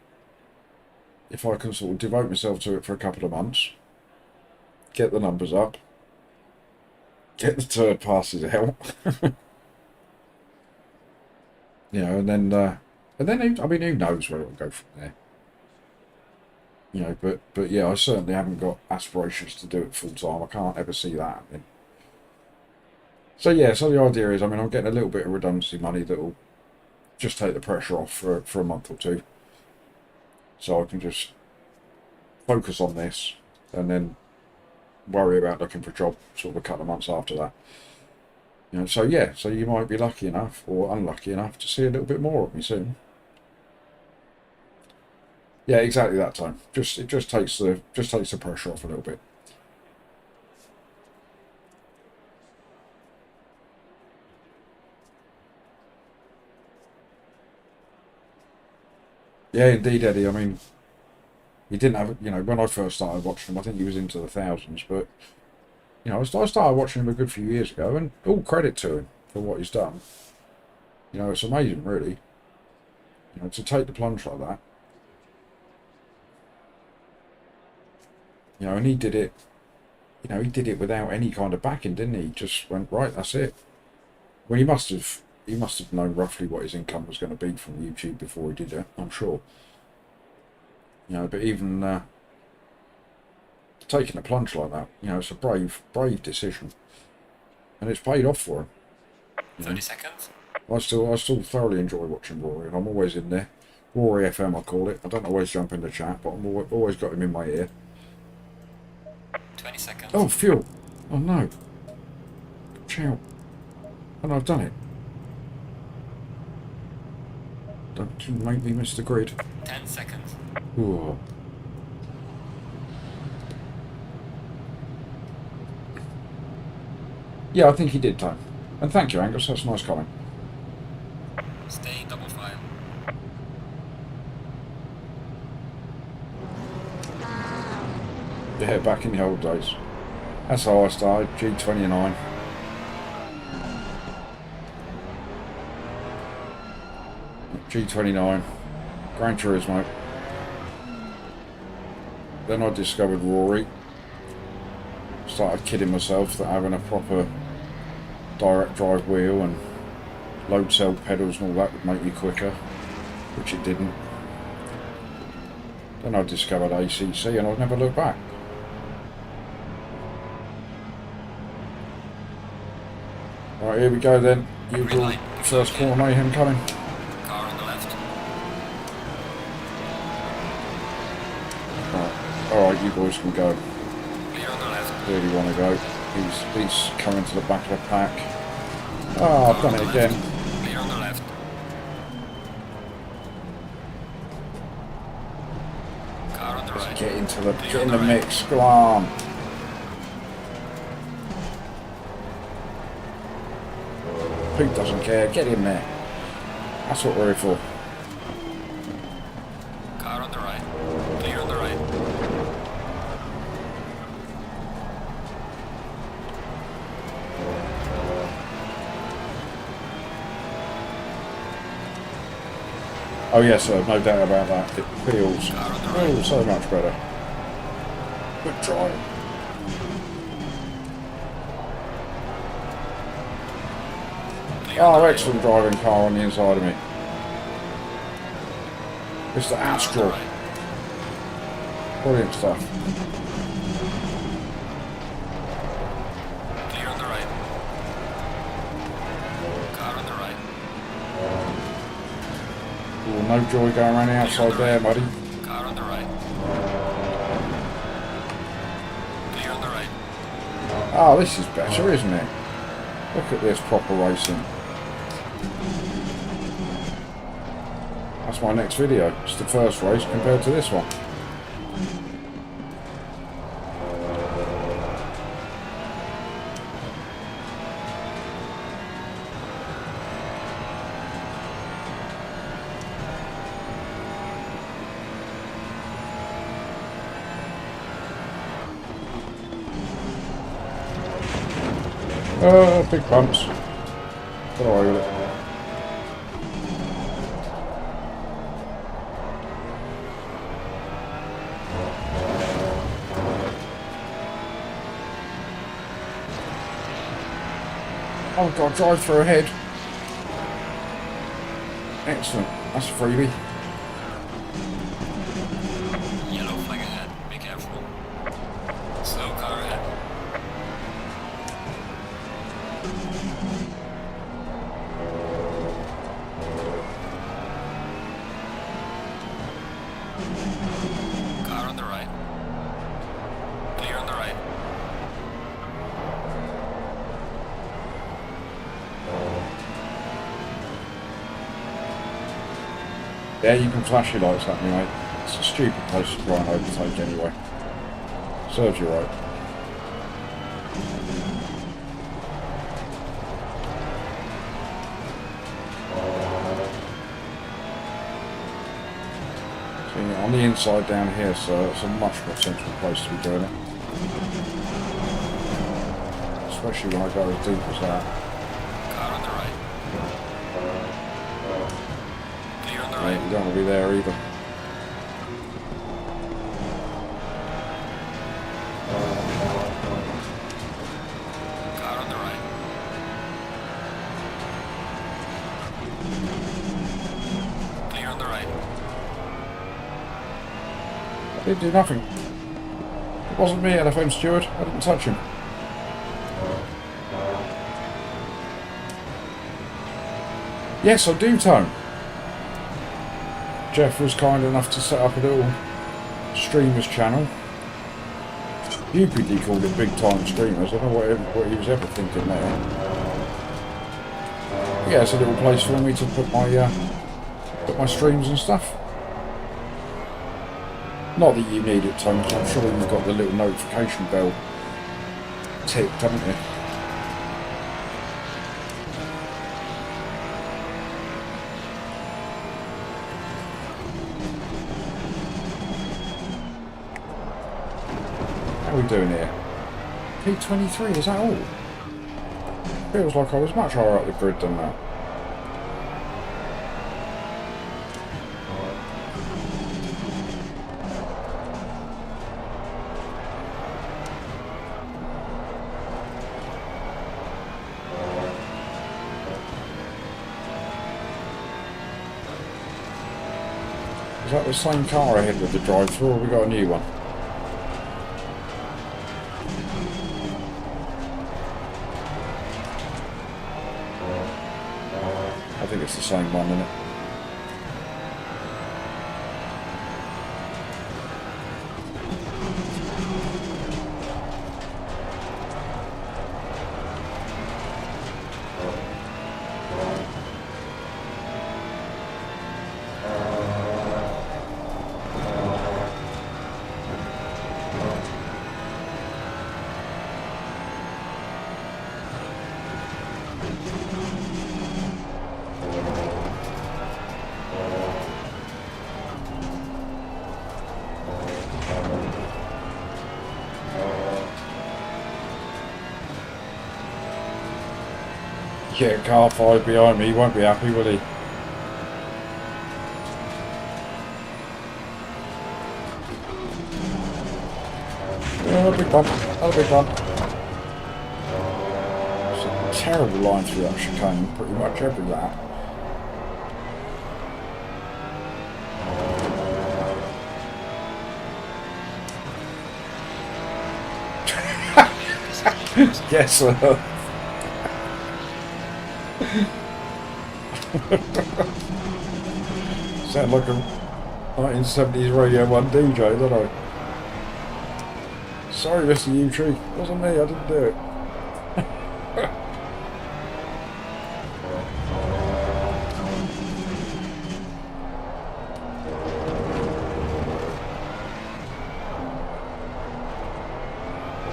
if I can sort of devote myself to it for a couple of months, get the numbers up, get the turd passes out, you know, and then I mean, who knows where it'll go from there. You know, but yeah, I certainly haven't got aspirations to do it full time. I can't ever see that happening. So yeah, so the idea is, I mean, I'm getting a little bit of redundancy money that will just take the pressure off for a month or two, so I can just focus on this and then worry about looking for a job sort of a couple of months after that. You know, so yeah, so you might be lucky enough or unlucky enough to see a little bit more of me soon. Yeah, exactly that time. It just takes the pressure off a little bit. Yeah, indeed, Eddie. I mean, he didn't have, you know, when I first started watching him, I think he was into the thousands, but you know, I started watching him a good few years ago, and all credit to him for what he's done. You know, it's amazing, really. You know, to take the plunge like that. You know, and he did it. You know, he did it without any kind of backing, didn't he? He just went, right, that's it. Well, he must have known roughly what his income was going to be from YouTube before he did it, I'm sure. You know, but even taking a plunge like that, you know, it's a brave decision, and it's paid off for him. 30 seconds. I still thoroughly enjoy watching Rory, and I'm always in there. Rory FM, I call it. I don't always jump in the chat, but I'm always got him in my ear. 20 seconds. Oh, fuel! Oh no! Chow! And I've done it. Don't you make me miss the grid. 10 seconds. Ooh. Yeah, I think he did, Tom. And thank you, Angus. That's a nice comment. Stay in double file. Yeah, back in the old days. That's how I started, G29. G29, Gran Turismo. Then I discovered Rory. Started kidding myself that having a proper direct drive wheel and load cell pedals and all that would make me quicker, which it didn't. Then I discovered ACC and I've never looked back. Right, here we go then. Usual first corner mayhem coming. Car on the left. Right. Alright, you boys can go. Clear on the left. Really want to go. He's coming to the back of the pack. Ah, I've done it again. Clear on the left. Car on the right. Get in the mix. Go on. Who doesn't care? Get in there. That's what we're here for. Car on the right. Clear on the right. Oh yes, sir. No doubt about that. It feels so much better. Good drive. Oh, excellent driving car on the inside of me. It's the Astral. Brilliant stuff. Clear on the right. Car on the right. Ooh, no joy going around the outside there, buddy. Car on the right. Clear on the right. Oh, this is better, isn't it? Look at this proper racing. That's my next video. It's the first race compared to this one. Big bumps. Get away with it. Oh god, drive through ahead. Excellent. That's a freebie. Yellow flag ahead. Be careful. Slow car ahead. Car on the right. Clear on the right. Yeah, you can flash your lights at me, mate. It's a stupid place to try and overtake anyway. Serves you right. See, on the inside down here, so it's a much more central place to be doing it. Especially when I go as deep as that. Car on the right. Clear on the Yeah, right. you don't want to be there either. Car on the right. Clear on the right. I didn't do nothing. It wasn't me, LFM steward. I didn't touch him. Yes, I do, Tone. Jeff was kind enough to set up a little streamers channel. UPD called it big time streamers. I don't know what he was ever thinking there. Yeah, it's a little place for me to put my streams and stuff. Not that you need it, Tone, 'cause I'm sure you've got the little notification bell ticked, haven't you? How are we doing here? P23, is that all? Feels like I was much higher up the grid than that. Is that the same car ahead with the drive-through, or have we got a new one? I think it's the same one, isn't it? Yeah, car 5 behind me, he won't be happy, will he? Oh, big bump, another big bump. It's a terrible line through that chicane, pretty much every lap. Yes, sir. Sound like a 1970s Radio 1 DJ, don't I? Sorry, Mr. U-Tree. Wasn't me, I didn't do it.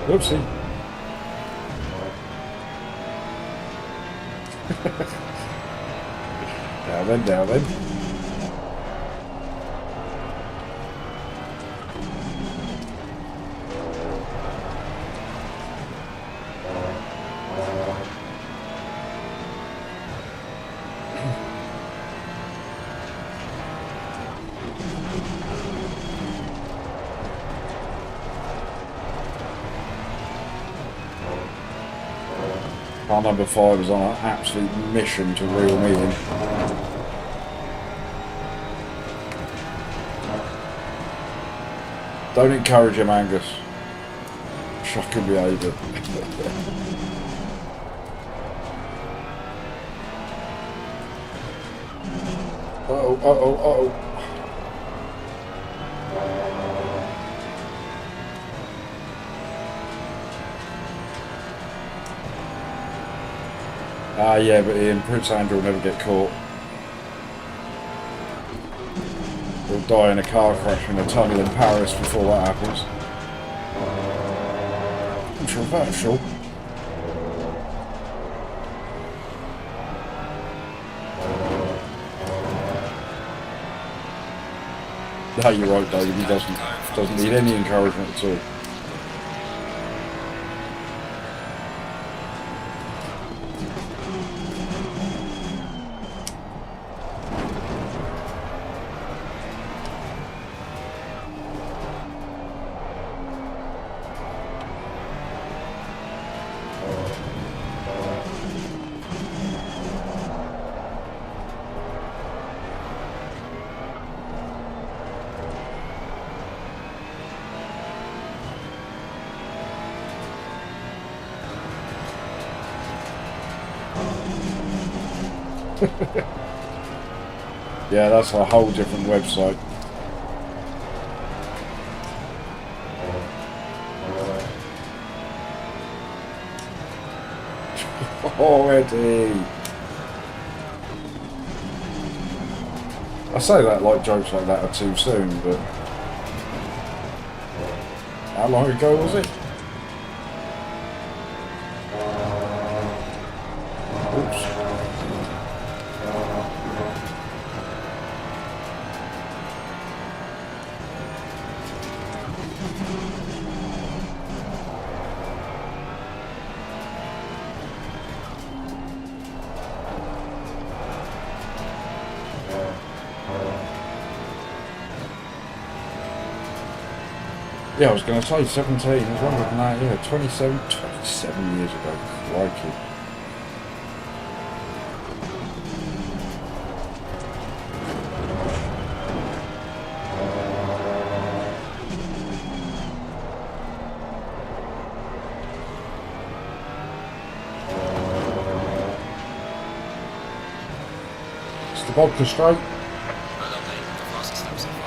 Whoopsie. Down then. Car number 5 is on an absolute mission to reel me in. Don't encourage him, Angus. Shocking behaviour. Uh-oh. Ah, yeah, but Ian, Prince Andrew will never get caught. He'll die in a car crash in a tunnel in Paris before that happens. Controversial. No, you're right, David. He doesn't need any encouragement at all. Yeah, that's a whole different website. Already. I say that like jokes like that are too soon, but how long ago was it? Oops. Yeah, I was going to say 17, it was longer than that, yeah, 27 years ago, crikey. It's the vodka straight. Well done, mate. The fastest lap so far.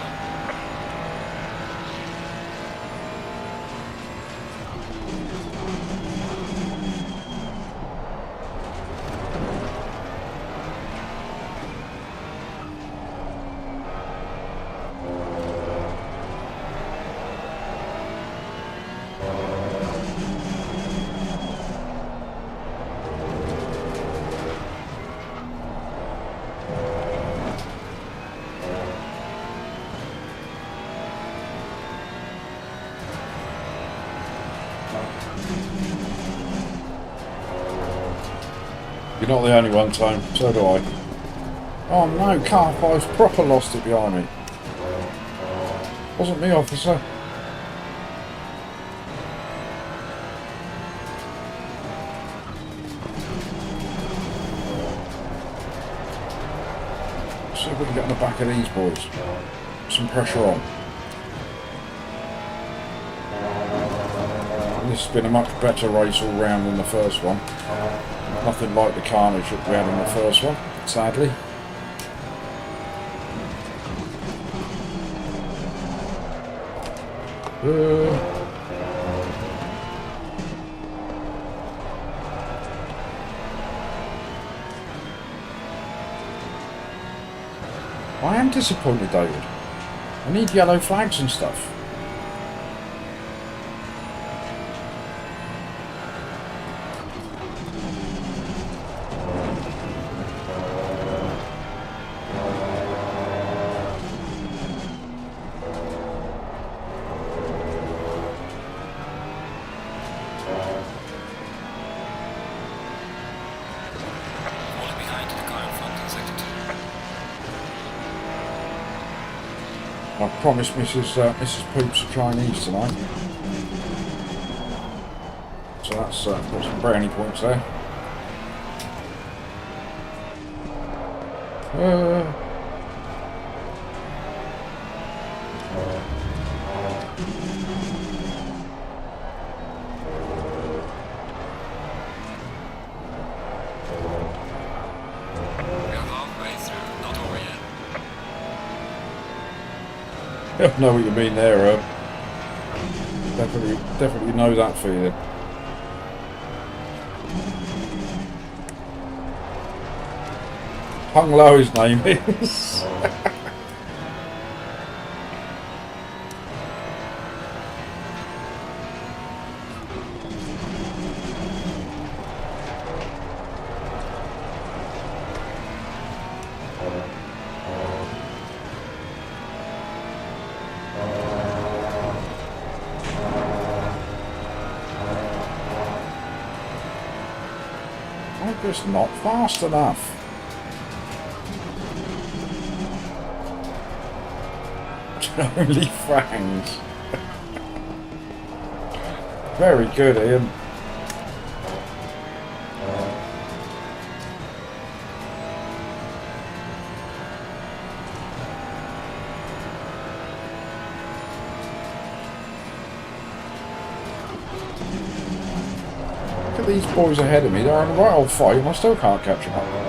You're not the only one, Tone. So do I. Oh no, car 5's proper lost it behind me. Wasn't me, officer. See if we can get on the back of these boys. Some pressure on. This has been a much better race all round than the first one. Nothing like the carnage that we had in the first one, sadly. I am disappointed, David. I need yellow flags and stuff. I promised Mrs. Poops a Chinese tonight. So that's got some brownie points there. We are halfway through, not over yet. I know what you mean there, definitely know that feeling. Hung Low his name is. I'm just not fast enough. Only fangs. Very good, Ian. Look at these boys ahead of me. They're on a right old fight and I still can't catch them up.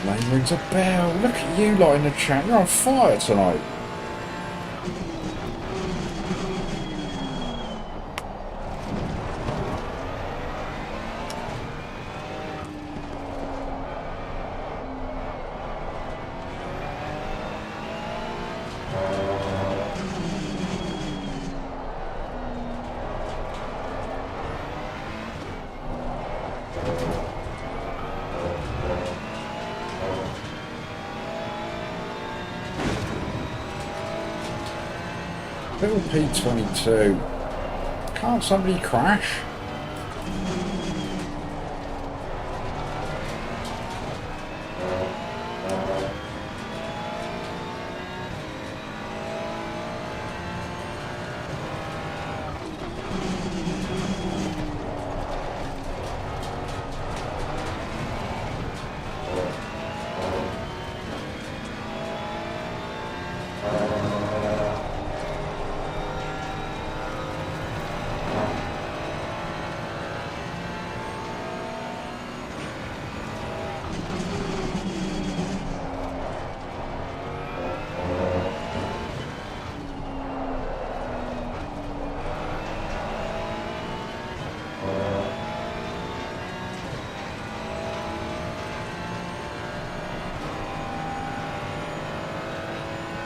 Name rings a bell. Look at you lot in the chat. You're on fire tonight. Little P22. Can't somebody crash?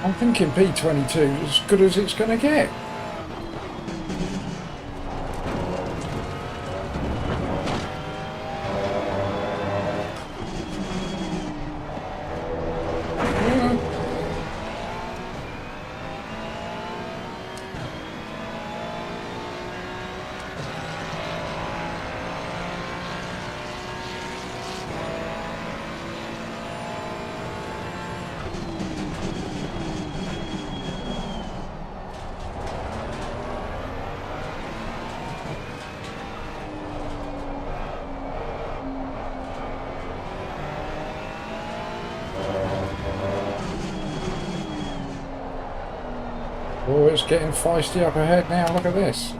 I'm thinking P22 is as good as it's going to get. Oh, it's getting feisty up ahead now. Look at this.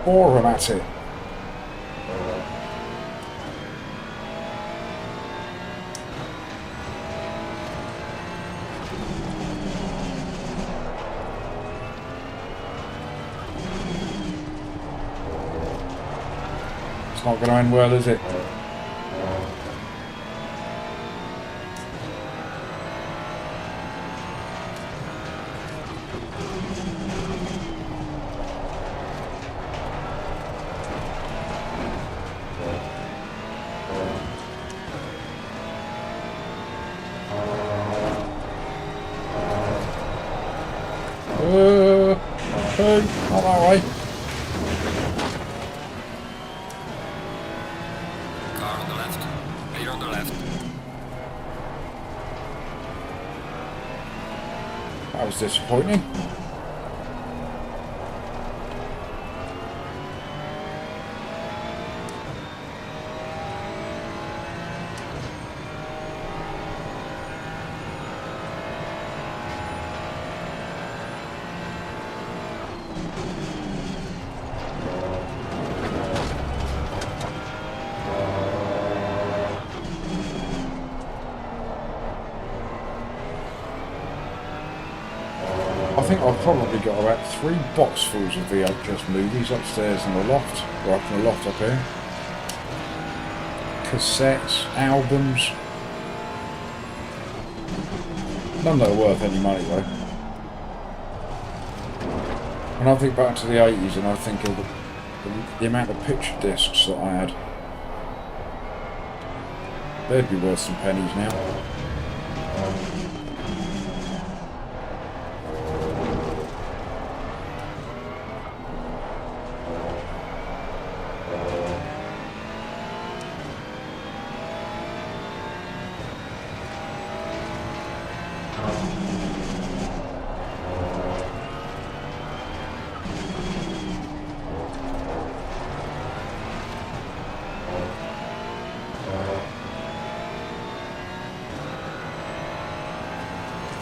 4 of them at it. It's not going to end well, is it? Not that way. Car on the left. Later on the left. That was disappointing. I think I've probably got about 3 boxfuls of VHS movies upstairs in the loft, or up in the loft up here. Cassettes, albums. None that are worth any money though. When I think back to the 80s and I think of the amount of picture discs that I had, they'd be worth some pennies now.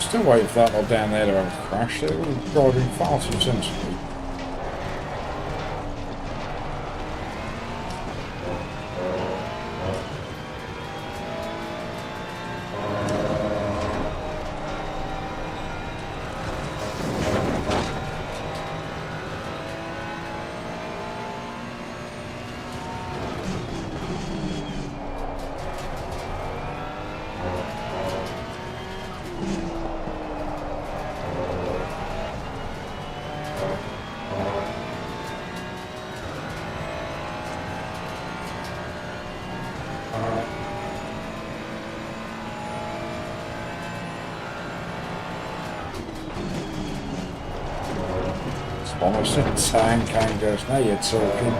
Still waiting for that lot down there to have a crash. They're all driving far too sensibly. Honestly, tank hangers, now you're talking.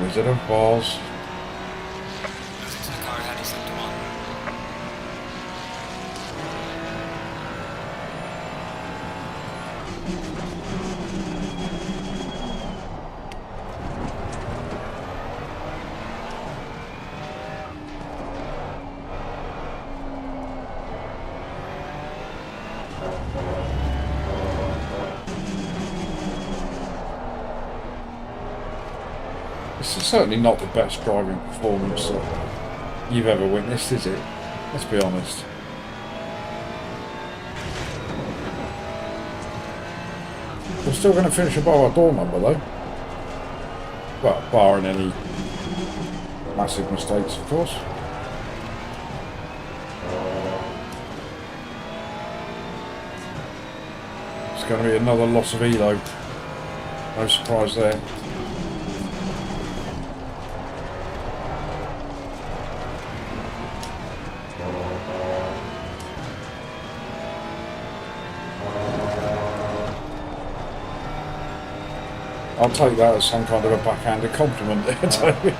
Wizard of Oz. Losing to the car ahead, he's into one. This is certainly not the best driving performance that you've ever witnessed, is it? Let's be honest. We're still going to finish above our door number though. Well, barring any massive mistakes, of course. It's going to be another loss of elo. No surprise there. I'll take that as some kind of a backhanded compliment there, David.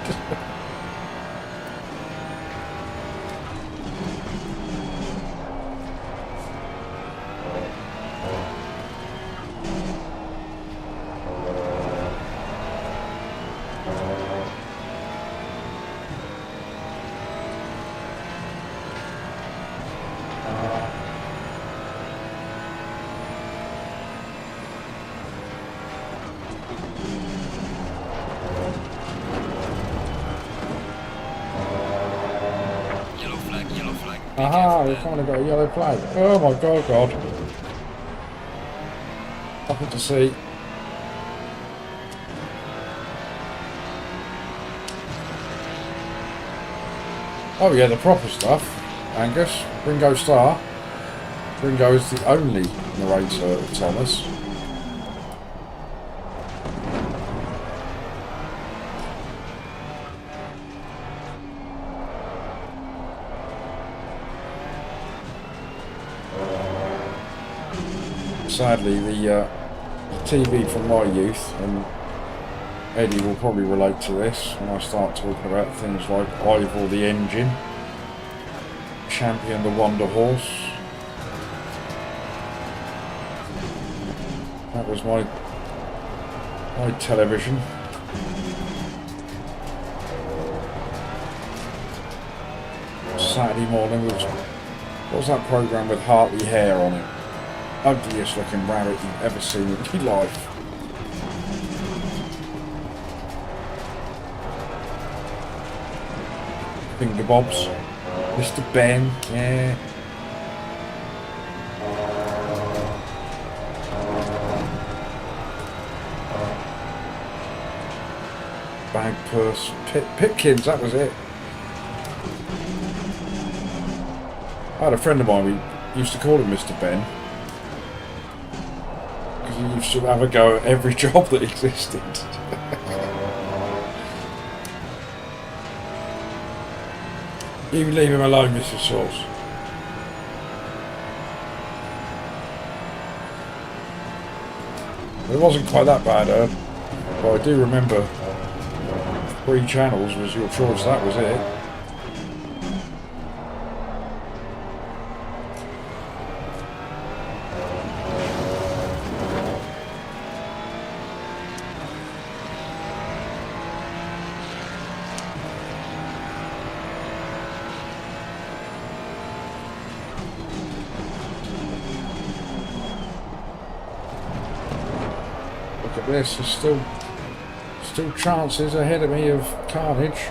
Aha, we've finally got a yellow flag. Oh my god. Nothing to see. Oh yeah, the proper stuff. Angus, Ringo Starr. Ringo is the only narrator of Thomas. sadly, the TV from my youth, and Eddie will probably relate to this when I start talking about things like Ivor the Engine, Champion the Wonder Horse. That was my television. Saturday morning was, what was that programme with Hartley Hare on it? Ugliest looking rabbit you've ever seen in your life. Finger Bobs. Mr. Ben, yeah. Bag Purse, Pipkins, that was it. I had a friend of mine, we used to call him Mr. Ben, because he used to have a go at every job that existed. You leave him alone, Mrs. Sauce. It wasn't quite that bad, but I do remember 3 channels was your choice, that was it. Look at this, there's still chances ahead of me of carnage.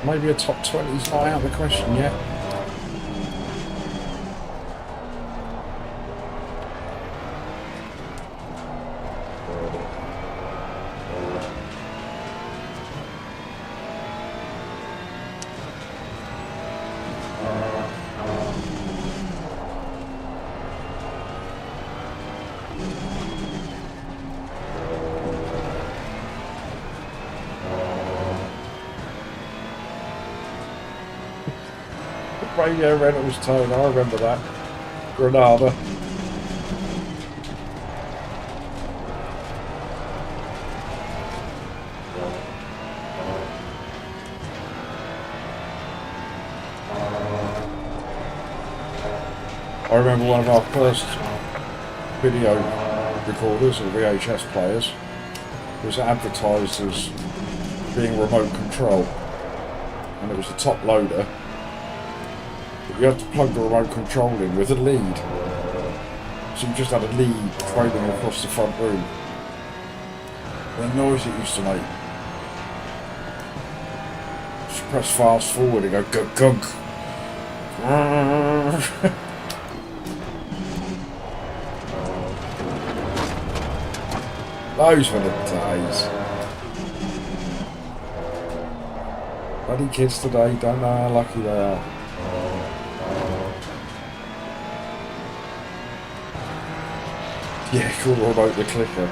Maybe a top 20's not out of the question yet. Radio Reynolds tone, I remember that. Granada. I remember one of our first video recorders, or VHS players, was advertised as being remote control, and it was the top loader. You had to plug the remote control in with a lead. So you just had a lead trailing across the front room. The noise it used to make. Just press fast forward and go gunk gunk. Those were the days. Bloody kids today don't know how lucky they are. Yeah, cool about the clicker.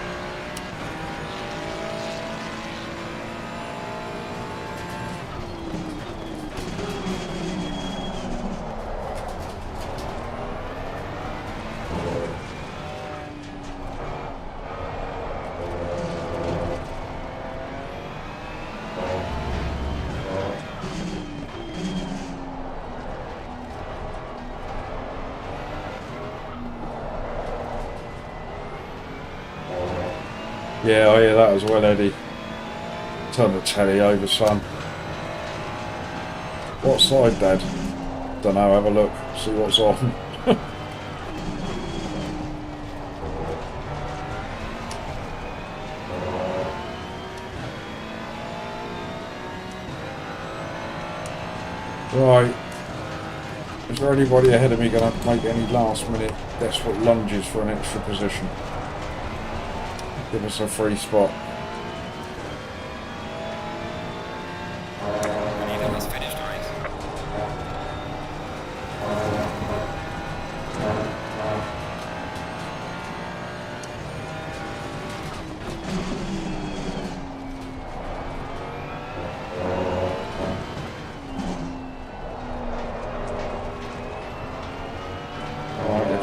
Yeah, I hear that as well, Eddie. Turn the telly over, son. What side, Dad? Don't know, have a look, see what's on. Right. Is there anybody ahead of me going to make any last minute desperate lunges for an extra position? Give us a free spot. Neither has finished, right?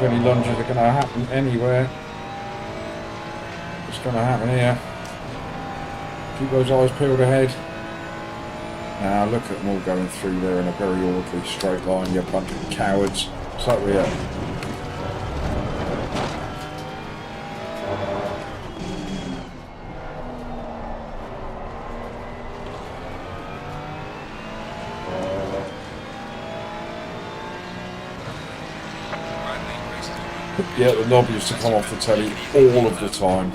If any lunges are going to happen anywhere, it's going to happen here. Keep those eyes peeled ahead. Now look at them all going through there in a very orderly straight line, you bunch of cowards. So we are. Right lane race is over. Yeah, the knob used to come off the telly all of the time.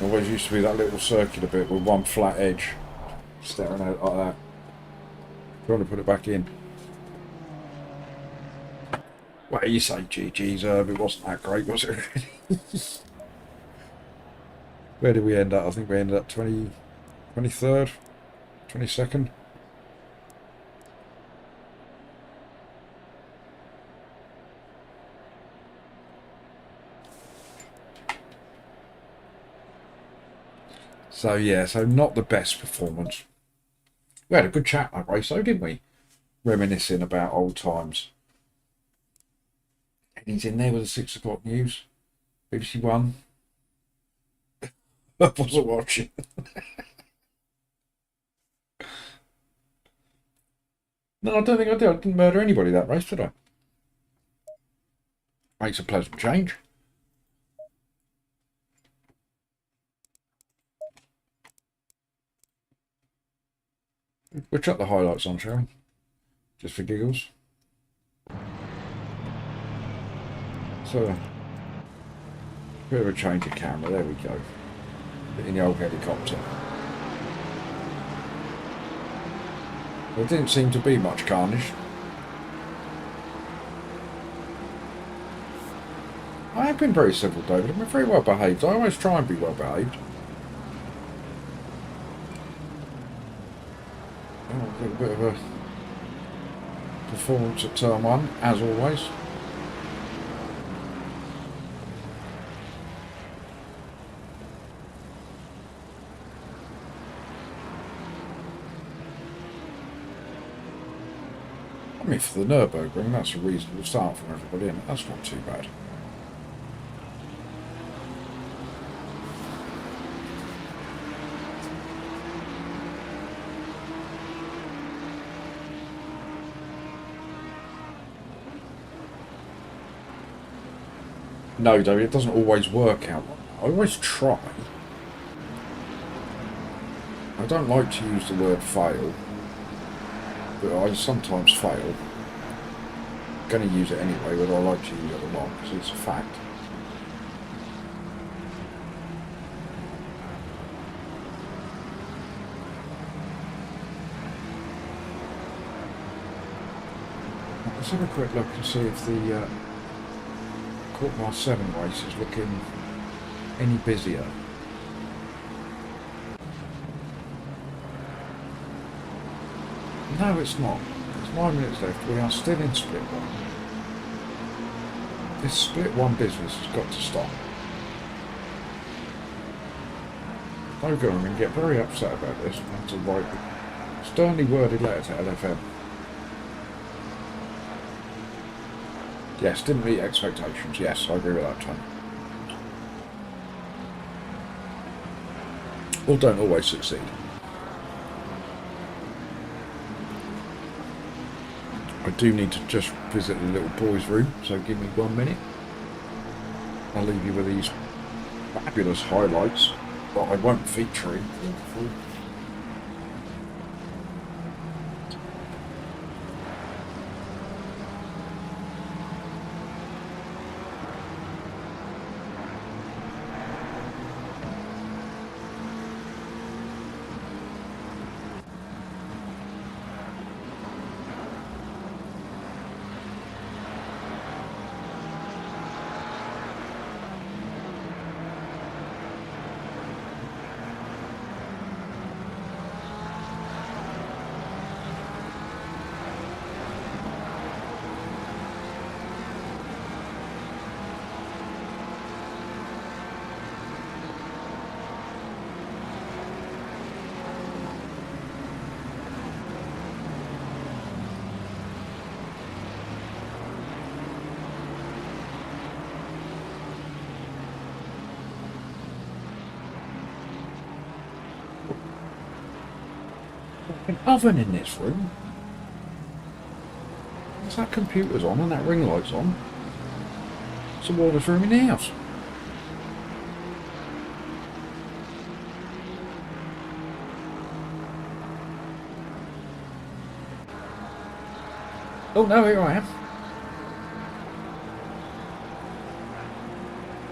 Always used to be that little circular bit with one flat edge staring out like that. Trying to put it back in. Well, you say GG's, it wasn't that great, was it? Where did we end up? I think we ended up 23rd, 22nd. So yeah, so not the best performance. We had a good chat that race though, didn't we? Reminiscing about old times. And he's in there with the 6 o'clock news. BBC One. I wasn't watching. No, I don't think I did. I didn't murder anybody that race, did I? Makes a pleasant change. We'll chuck the highlights on, shall we? Just for giggles. So, bit of a change of camera. There we go. In the old helicopter. There didn't seem to be much carnage. I have been very civil, David. I've been very well behaved. I always try and be well behaved. Oh, a little bit of a performance at turn 1, as always. I mean, for the Nurburgring, that's a reasonable start from everybody, and that's not too bad. No, David, it doesn't always work out. I always try. I don't like to use the word fail, but I sometimes fail. I'm going to use it anyway, whether I like to use it or not, because it's a fact. Let's have a quick look and see if the ~7 race is looking any busier. No, it's not. There's 9 minutes left. We are still in split 1. This split 1 business has got to stop. I'm going to get very upset about this. I have to write a sternly worded letter to LFM. Yes, didn't meet expectations. Yes, I agree with that, Tom. Or don't always succeed. I do need to just visit the little boys' room, so give me 1 minute. I'll leave you with these fabulous highlights that I won't feature in. An oven in this room? What's that computer's on and that ring light's on? It's the wildest room in the house. Oh no, here I am.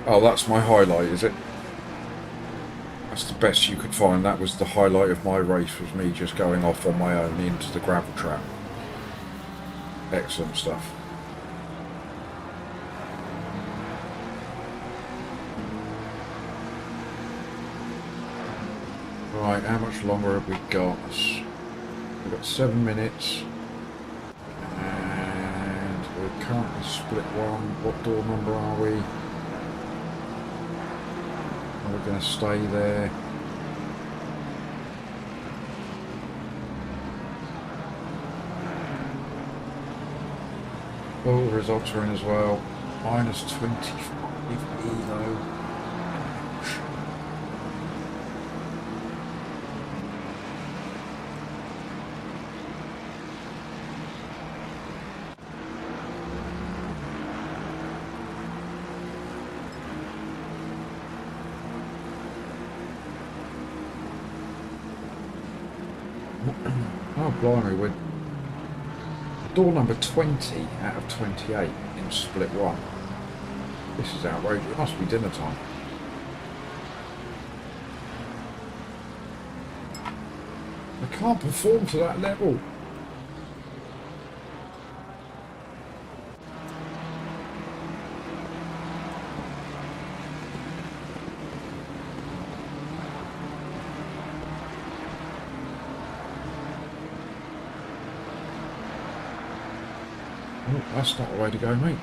Oh, that's my highlight, is it? That's the best you could find. That was the highlight of my race, was me just going off on my own into the gravel trap. Excellent stuff. Right, how much longer have we got? We've got 7 minutes. And we're currently split one. What door number are we? Are we going to stay there? Oh, the results are in as well. Minus 25 elo. Oh, blimey, we're door number 20 out of 28 in split one. This is outrageous. It must be dinner time. I can't perform to that level. Oh, that's not the way to go, mate.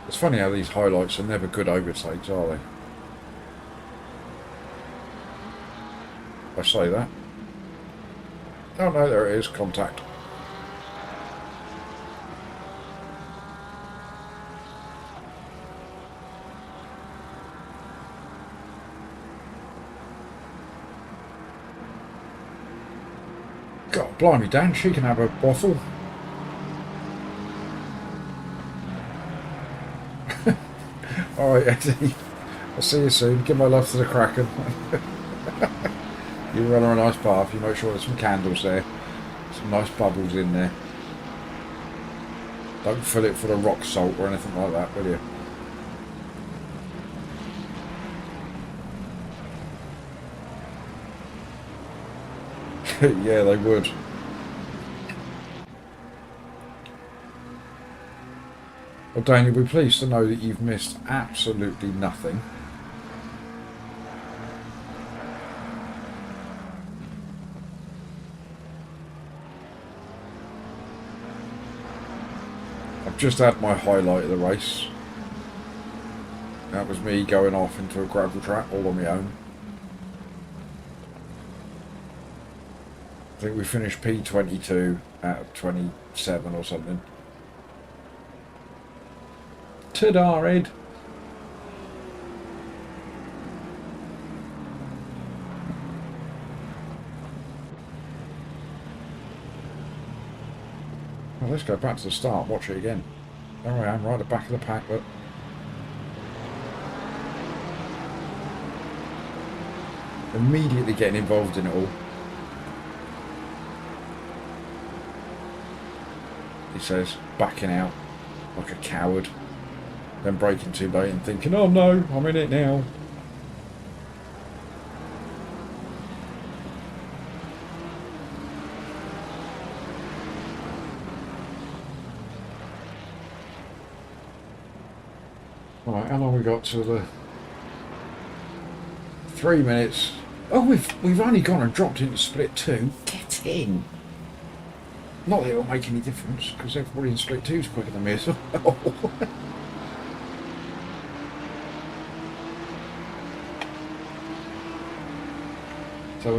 It's funny how these highlights are never good overtakes, are they? I say that. Oh no, there it is, contact. God blimey, Dan, she can have a waffle. Alright, Eddie, I'll see you soon. Give my love to the Kraken. You run her a nice bath, you make sure there's some candles there, some nice bubbles in there. Don't fill it full of rock salt or anything like that, will you? Yeah, they would. Well, Dan, you'll be pleased to know that you've missed absolutely nothing. I've just had my highlight of the race. That was me going off into a gravel trap all on my own. I think we finished P22 out of 27 or something. Ta-da, Ed! Well, let's go back to the start, watch it again. There I am, right at the back of the pack, look. Immediately getting involved in it all. He says, backing out like a coward. Then braking too late and thinking, oh no, I'm in it now. Right, how long we got to the 3 minutes? Oh, we've only gone and dropped into split 2. Get in. Not that it'll make any difference because everybody in split 2 is quicker than me as well. So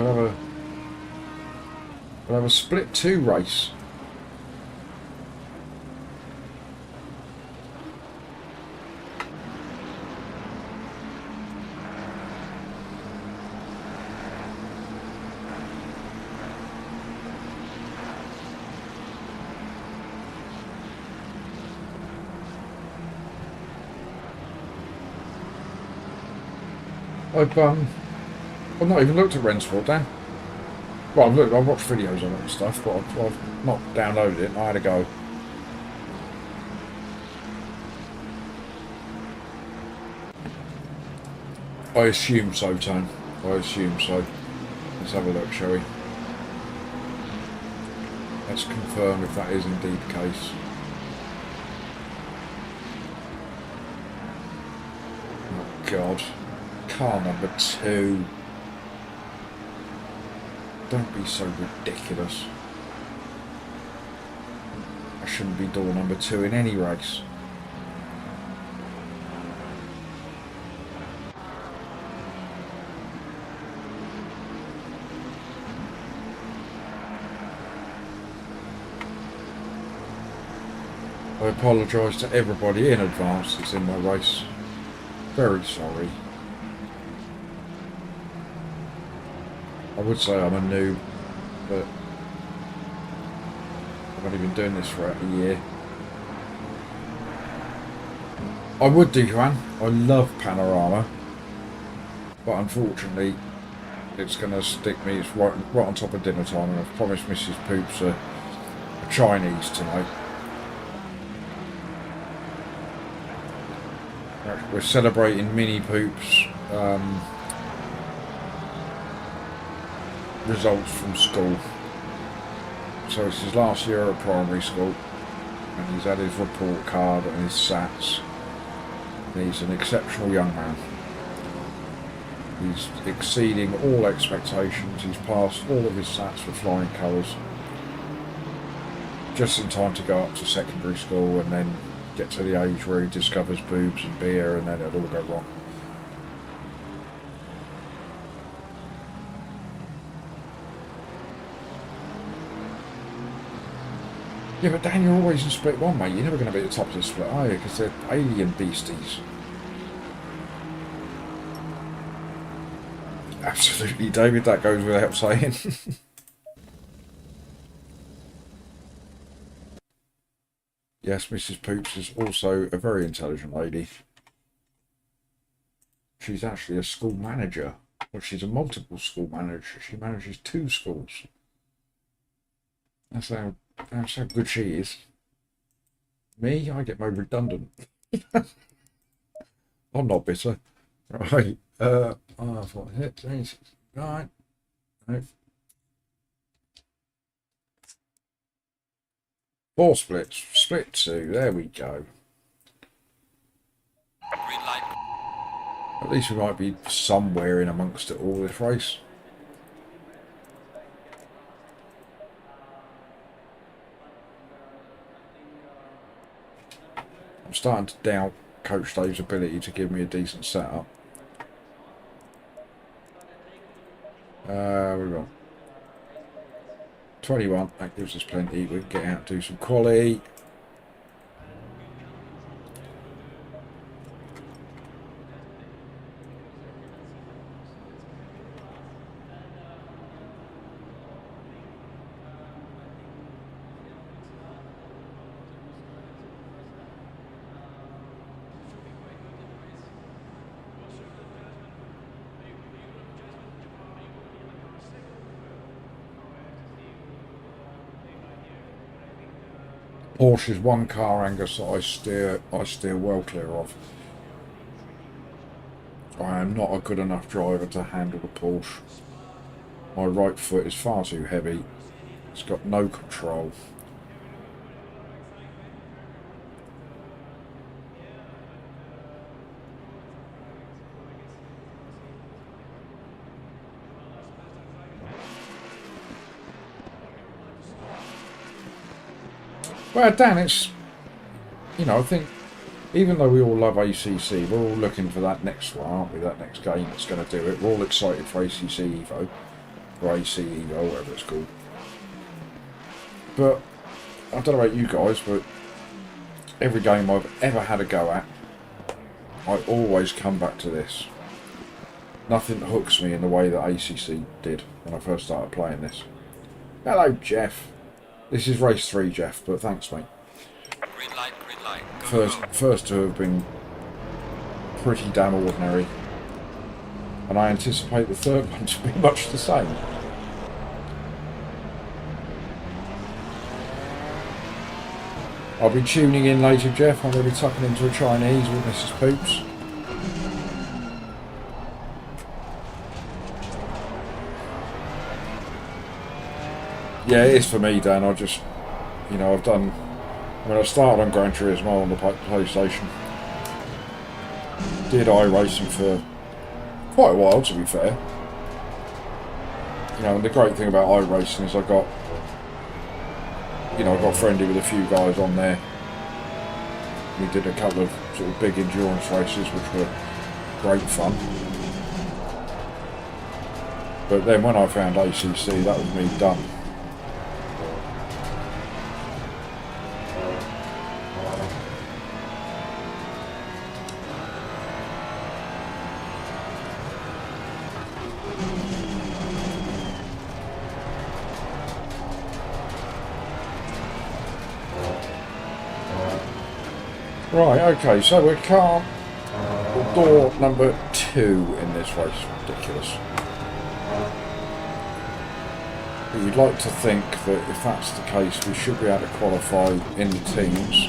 we'll have a split 2 race. I've not even looked at Rensport, Dan. Well, I've watched videos on it and stuff, but I've not downloaded it. I had a go. I assume so, Tone. I assume so. Let's have a look, shall we? Let's confirm if that is indeed the case. Oh, God. Car number 2. Don't be so ridiculous. I shouldn't be door number 2 in any race. I apologise to everybody in advance that's in my race. Very sorry. I would say I'm a noob, but I've only been doing this for a year. I would do, Juan. I love Panorama, but unfortunately it's going to stick me. It's right on top of dinner time, and I've promised Mrs. Poops a Chinese tonight. We're celebrating Mini Poops results from school. So it's his last year at primary school, and he's had his report card and his SATs. And he's an exceptional young man. He's exceeding all expectations. He's passed all of his SATs with flying colours. Just in time to go up to secondary school and then get to the age where he discovers boobs and beer, and then it'll all go wrong. Yeah, but Dan, you're always in split 1, mate. You're never going to be at the top of the split, are you? Because they're alien beasties. Absolutely, David. That goes without saying. Yes, Mrs. Poops is also a very intelligent lady. She's actually a school manager. Well, she's a multiple school manager. She manages 2 schools. That's how good she is. Me, I get made redundant. I'm not bitter. Right. I thought hit 369. No. 4 splits. Split 2. There we go. Green light. At least we might be somewhere in amongst it all this race. I'm starting to doubt Coach Dave's ability to give me a decent setup. We've got 21. That gives us plenty. We can get out and do some quali. Porsche is one car, Angus, that I steer well clear of. I am not a good enough driver to handle the Porsche. My right foot is far too heavy. It's got no control. Well, Dan, it's, you know, I think even though we all love ACC, we're all looking for that next one, aren't we? That next game that's going to do it. We're all excited for ACC Evo. or ACE, or whatever it's called. But I don't know about you guys, but every game I've ever had a go at, I always come back to this. Nothing hooks me in the way that ACC did when I first started playing this. Hello, Jeff. This is race 3, Jeff, but thanks, mate. Green light, green light. Go, First two have been pretty damn ordinary, and I anticipate the third one to be much the same. I'll be tuning in later, Jeff. I'm going to be tucking into a Chinese with Mrs. Poops. Yeah, it is for me, Dan. I just, you know, I started on Gran Turismo on the PlayStation. Did iRacing for quite a while, to be fair. You know, and the great thing about iRacing is I got friendly with a few guys on there. We did a couple of sort of big endurance races, which were great fun. But then when I found ACC, that was me done. Right, okay, so we're door number 2 in this race. Ridiculous. But you'd like to think that if that's the case, we should be able to qualify in the teams,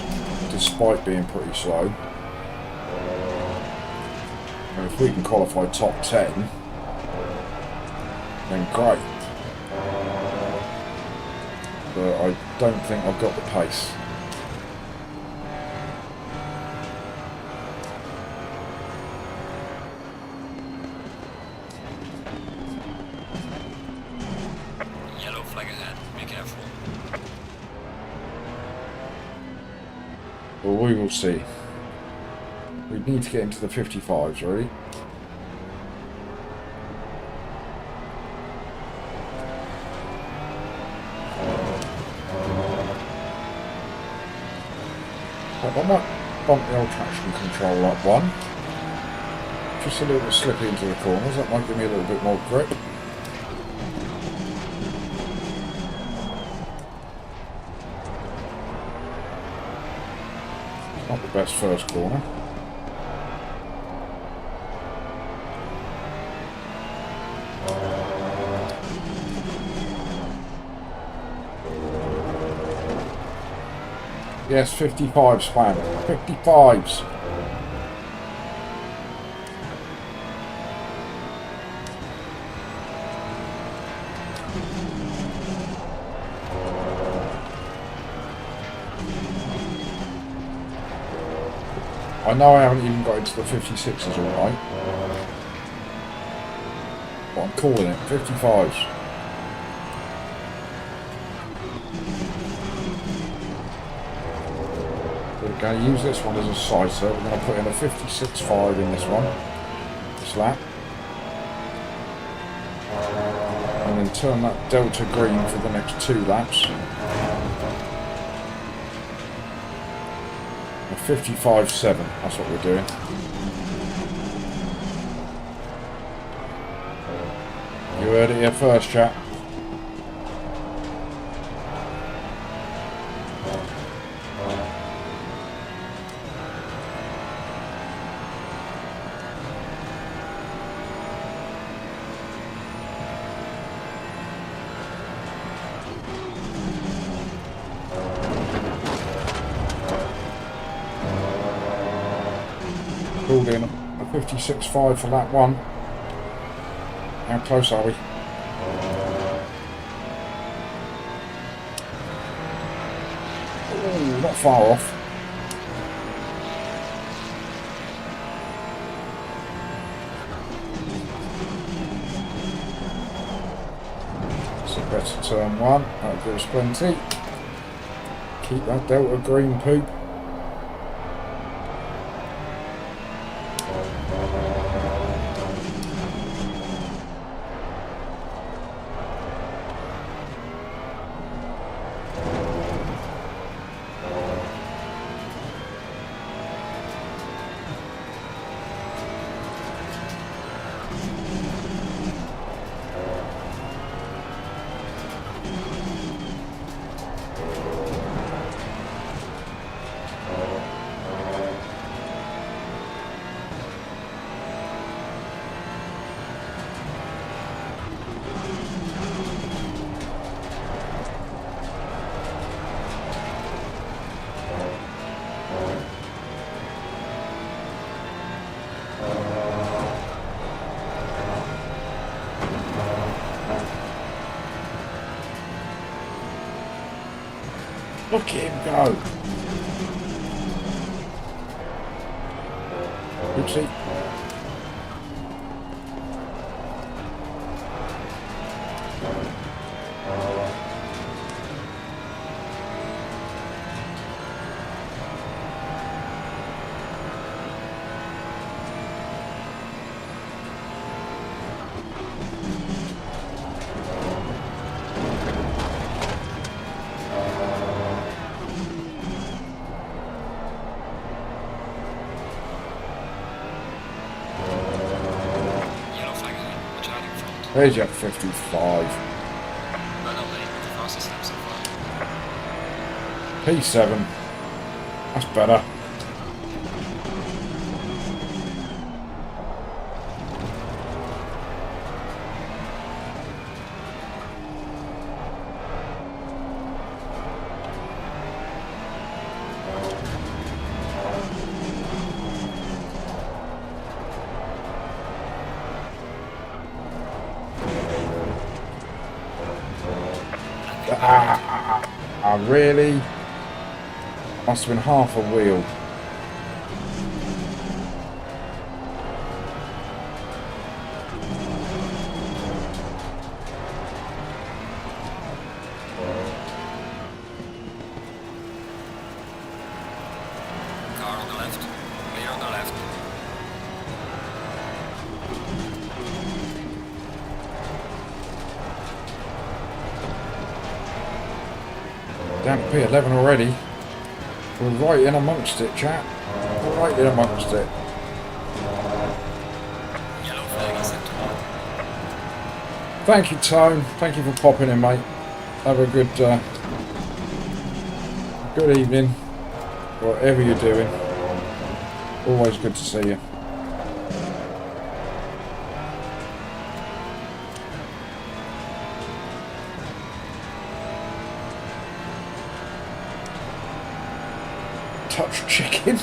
despite being pretty slow. And if we can qualify top 10, then great. But I don't think I've got the pace. Yellow flag ahead. Be careful. Well, we will see. We need to get into the 55s, really. I might bump the old traction control up one. Just a little bit slippy into the corners. That might give me a little bit more grip. Not the best first corner. Yes, 55 spam. 55s. I know I haven't even got into the 56s alright. But I'm calling it 55s. We're going to use this one as a sighter. We're going to put in a 56.5 in this one, this lap, and then turn that delta green for the next 2 laps. A 55.7, that's what we're doing. You heard it here first, chat. Pulled in a 56.5 for lap 1. How close are we? Ooh, not far off. So better turn 1, that'll give us plenty. Keep that delta green poop. Look at him go. Oopsie. Yellow flag again. Watch out in front. There's your 55. Well done, mate. The fastest lap so far. P7. That's better. Really? Must have been half a wheel. Car on the left. Clear on the left. Down to P11 already. We're right in amongst it, chat. We're right in amongst it. Yellow flag is set to mark. Thank you, Tone. Thank you for popping in, mate. Have a good evening, whatever you're doing. Always good to see you. Touch chicken.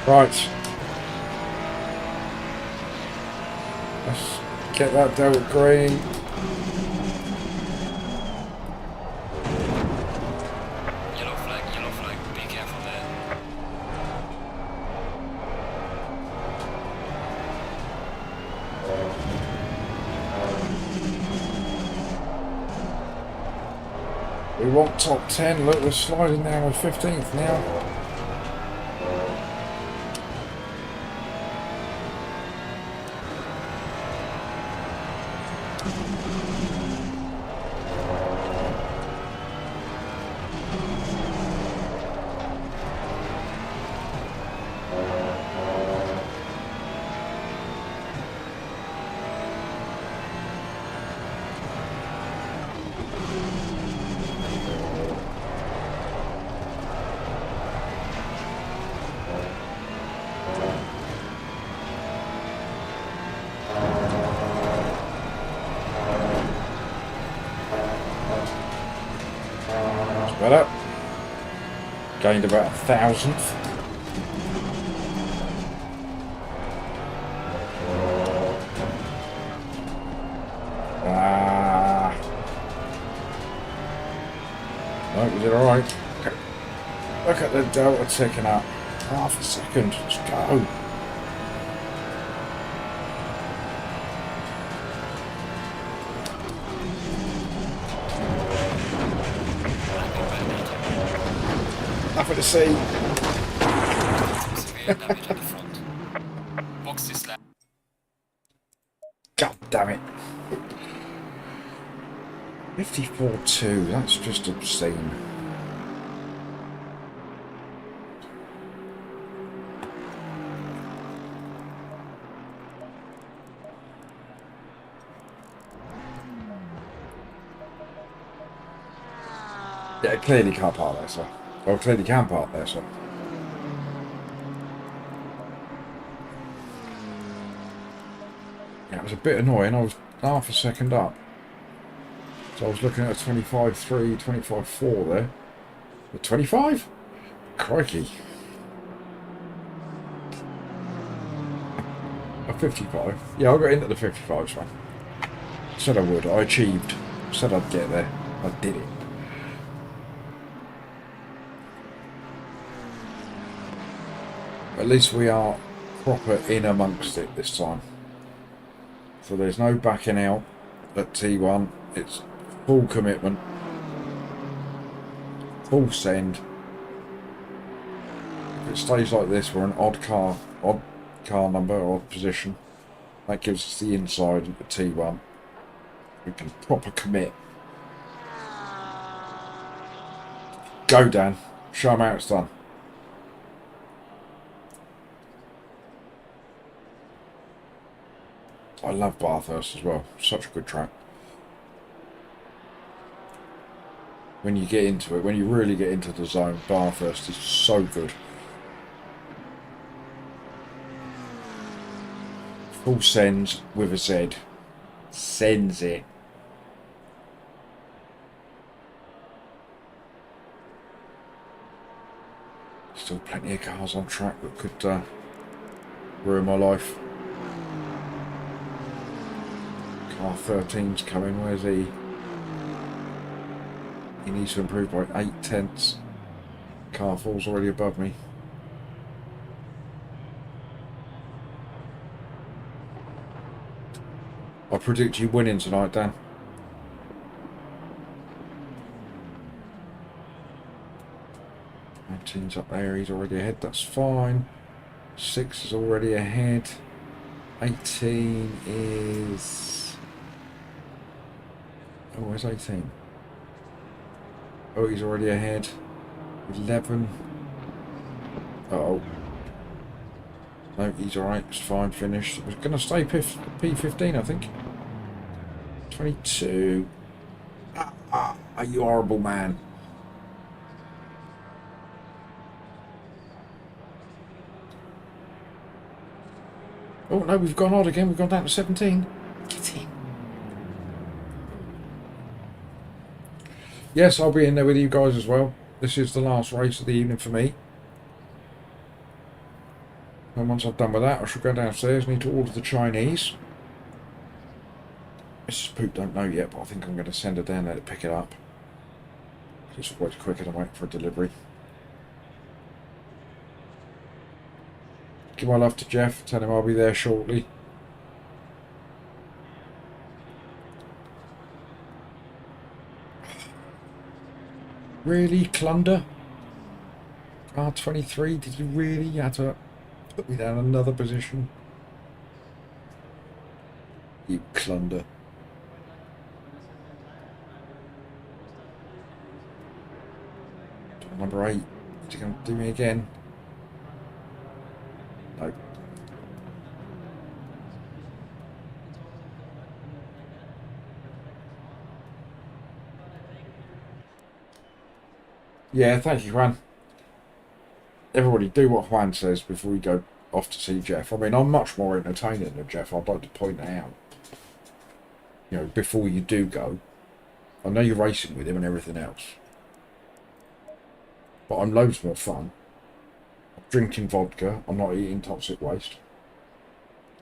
Right. Let's get that Delta Green. Yellow flag, be careful there. We want top 10. Look, we're sliding down with 15th now. Better. Gained about 1,000th. No, we did alright. Look at the Delta ticking up. Half a second. Let's go. Nothing to see. Severe damage at the front. Box this lap. God damn it. 54.2, that's just obscene. Yeah, clearly can't park there, sir. Well, clearly can park there, sir. Yeah. That was a bit annoying. I was half a second up. So I was looking at a 25.3, 25.4 there. A 25? Crikey. A 55. Yeah, I got into the 55s, man. Said I would. I achieved. Said I'd get there. I did it. At least we are proper in amongst it this time. So there's no backing out at T1. It's full commitment. Full send. If it stays like this, we're an odd car number, odd position. That gives us the inside into T1. We can proper commit. Go, Dan. Show them how it's done. I love Bathurst as well. Such a good track. When you get into it, when you really get into the zone, Bathurst is so good. Full sends with a Z. Sends it. Still plenty of cars on track that could ruin my life. Car 13's coming. Where's he? He needs to improve by 8/10. Car 4's already above me. I predict you winning tonight, Dan. 19's up there, he's already ahead, that's fine. 6 is already ahead. 18 is... Oh, where's 18? Oh, he's already ahead. 11. Uh-oh. No, he's alright, it's fine, finished. It was going to stay P15, I think. 22. You horrible man. Oh no, we've gone odd again, we've gone down to 17. Get in. Yes, I'll be in there with you guys as well. This is the last race of the evening for me. And once I've done with that, I shall go downstairs, need to order the Chinese. Mrs. Poop don't know yet, but I think I'm going to send her down there to pick it up. It's always quicker than waiting for a delivery. Give my love to Jeff, tell him I'll be there shortly. Really, Clunder? R23, did you really have to put me down another position? You Clunder. Number 8, is he going to do me again? No. Yeah, thank you, Juan. Everybody do what Juan says before we go off to see Jeff. I mean, I'm much more entertaining than Jeff. I'd like to point that out. You know, before you do go. I know you're racing with him and everything else. But I'm loads more fun. I'm drinking vodka. I'm not eating toxic waste.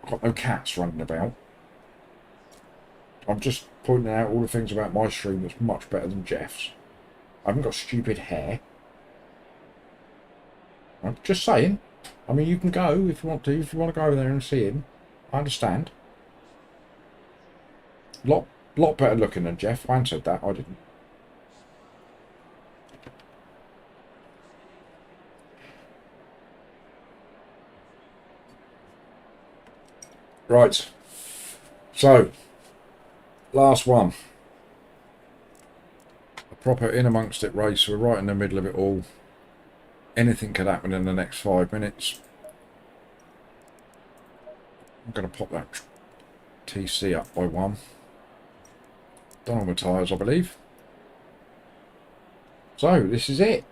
I've got no cats running about. I'm just pointing out all the things about my stream that's much better than Jeff's. I haven't got stupid hair. I'm just saying. I mean, you can go if you want to. If you want to go over there and see him, I understand. Lot better looking than Jeff. Juan said that. I didn't. Right. So, last one. A proper in amongst it race. We're right in the middle of it all. Anything could happen in the next 5 minutes. I'm going to pop that TC up by 1. Done on my tyres, I believe. So, this is it.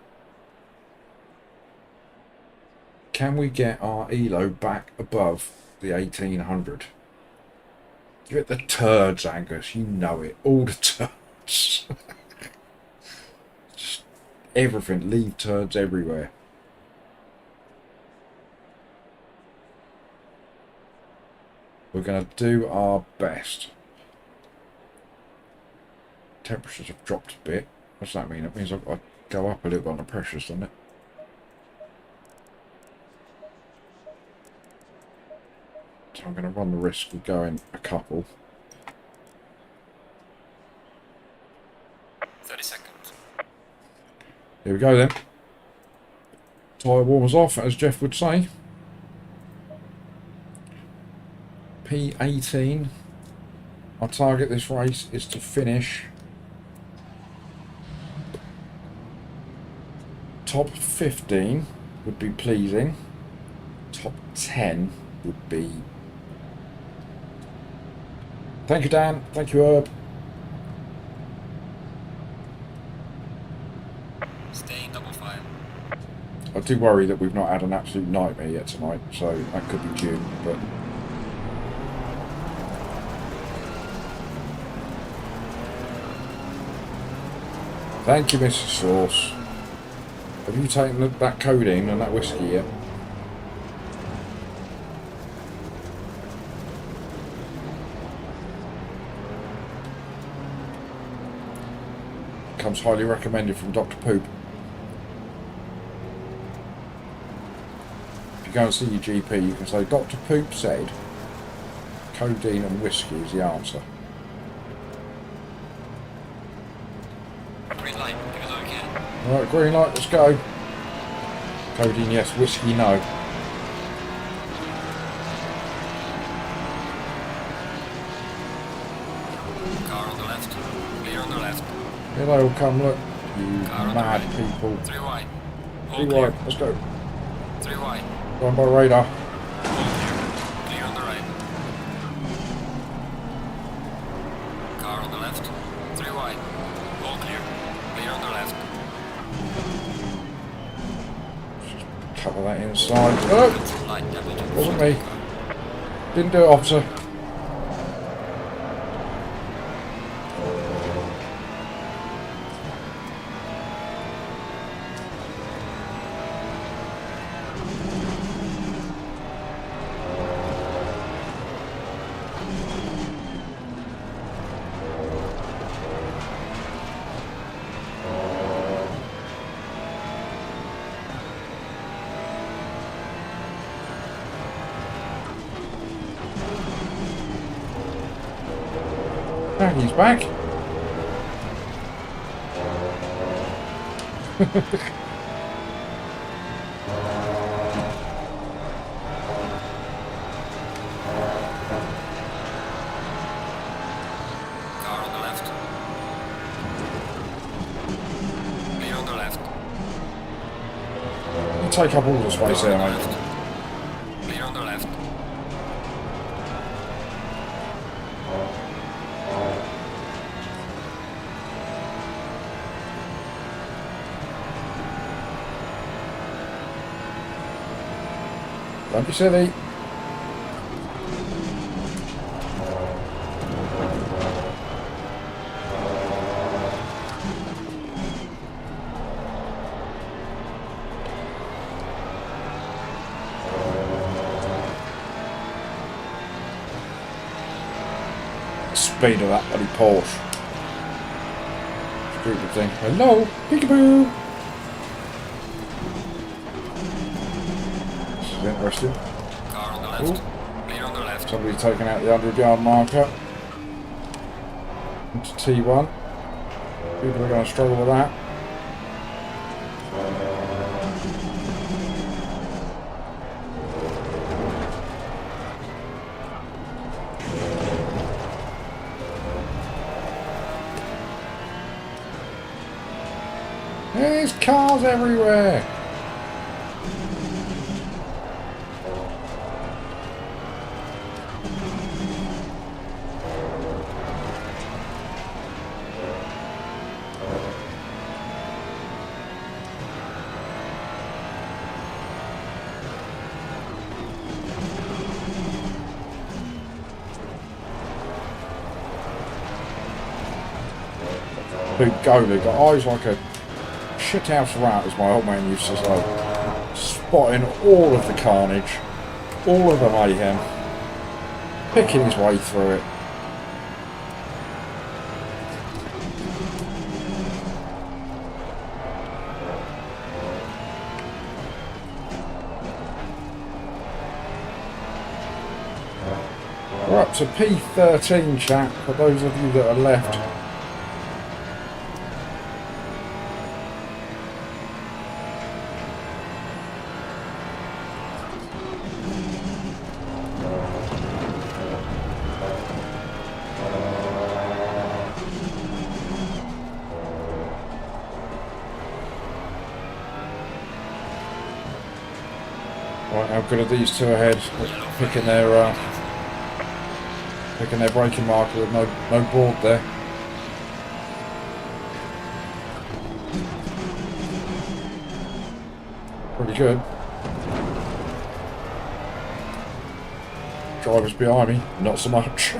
Can we get our ELO back above the 1800? Give it the turds, Angus. You know it. All the turds. Just everything. Leave turds everywhere. We're going to do our best. Temperatures have dropped a bit. What's that mean? It means I've got to go up a little bit on the pressures, doesn't it? So I'm going to run the risk of going a couple. 30 seconds. Here we go then. Tyre warmers off, as Jeff would say. P18. Our target this race is to finish top 15 would be pleasing. Top 10 would be... Thank you, Dan. Thank you, Herb. Stay in double file. I do worry that we've not had an absolute nightmare yet tonight, so that could be due, but... Thank you, Mrs. Sauce. Have you taken that codeine and that whiskey yet? Comes highly recommended from Dr. Poop. If you go and see your GP, you can say, Dr. Poop said codeine and whiskey is the answer. Green light, give it all you can. Alright, green light, let's go. Codeine yes, whiskey no. Car on the left. Clear on the left. Here they all come, look. You Car on the mad right. people. 3 wide. All 3 clear. wide, let's go. 3 wide. Going by radar. All clear. Clear on the right. Car on the left. 3 wide. All clear. Clear on the left. Cover that inside. Oh! Good light damage. Wasn't me. Didn't do it, officer. He's back. Car on the left. Clear on the left. You take up all the space Car there, on the mate. left. Clear on the left. Don't be silly. Speed of that bloody Porsche. Stupid thing. Hello, peekaboo. This is interesting. Car on the left. Ooh. Clear on the left. Somebody's taking out the 100-yard marker into T1. People are going to struggle with that. There's cars everywhere. Big goalie, got eyes like a shithouse rat, as my old man used to say. Spotting all of the carnage, all of the mayhem, picking his way through it. We're up to P13, chat, for those of you that are left. Right, how good are these two ahead? Picking their braking marker with no board there. Pretty good. Drivers behind me, not so much.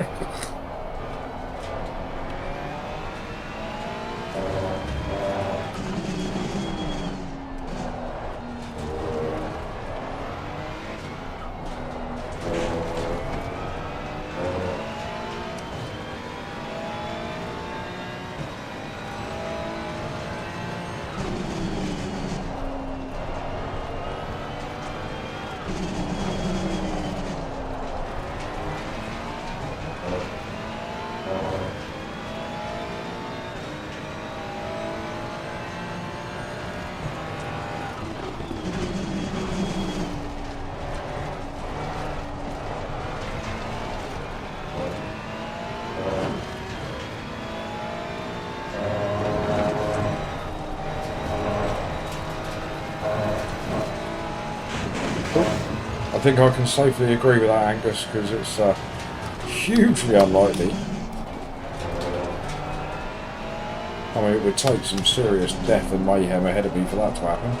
I think I can safely agree with that, Angus, because it's hugely unlikely. I mean, it would take some serious death and mayhem ahead of me for that to happen.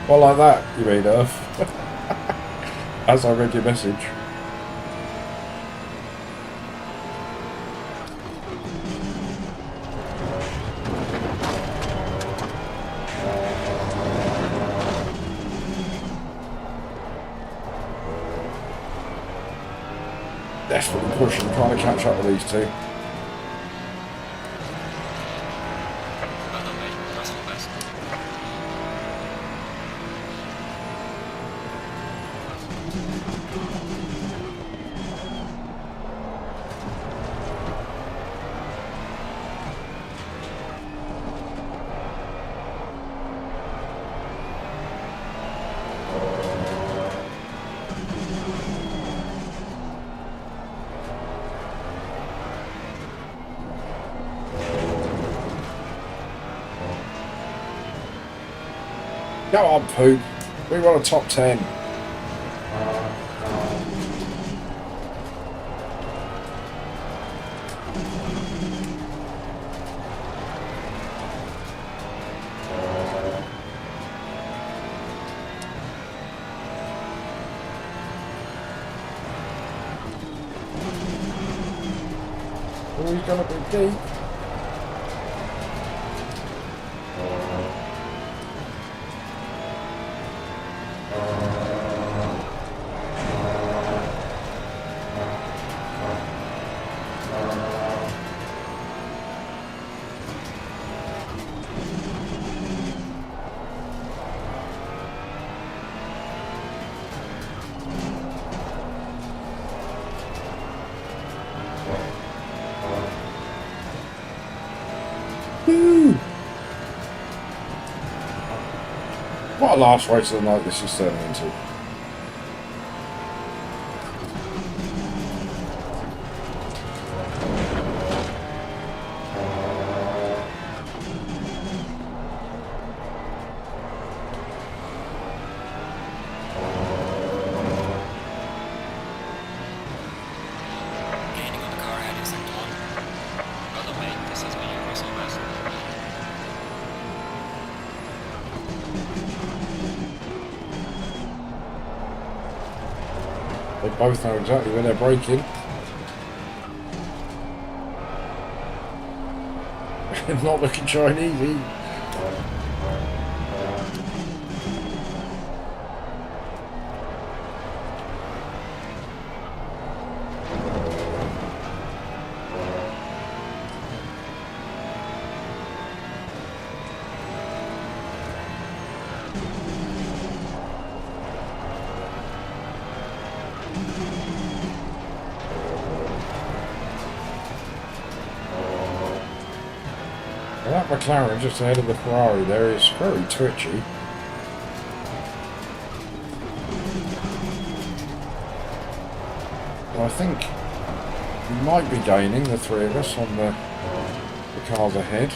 Well, like that, you mean, Earth? As I read your message. Desperately pushing, trying to catch up with these two. Well done, mate. That's all best. Go on, Poop. We want a top 10. Oh, he's gonna be deep. Woo! What a last race of the night this is turning into. Gaining on the car ahead in sector 1. Well done, mate. This has been your race all best. They both know exactly where they're braking. Not looking Chinese. That McLaren just ahead of the Ferrari there is very twitchy. Well, I think we might be gaining, the three of us, on the cars ahead.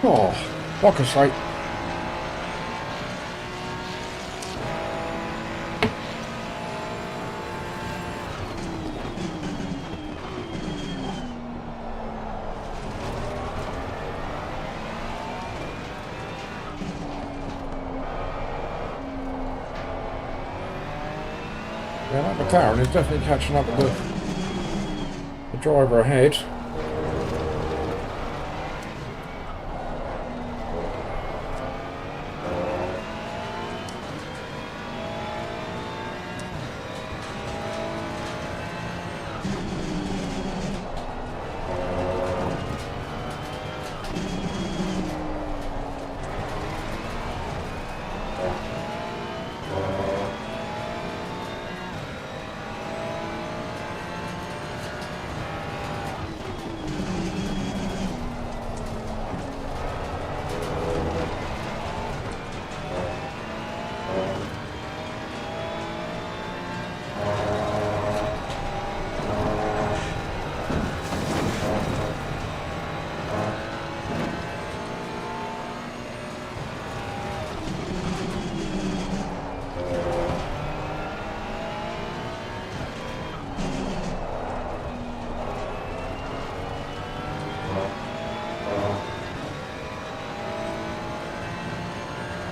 Oh, fuck a sight. Yeah, that McLaren is definitely catching up with the driver ahead.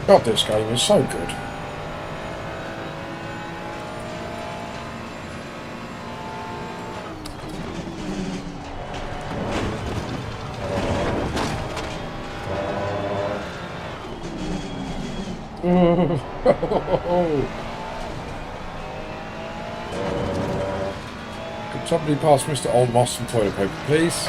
God, this game is so good. Could somebody pass Mr. Olmos some toilet paper, please?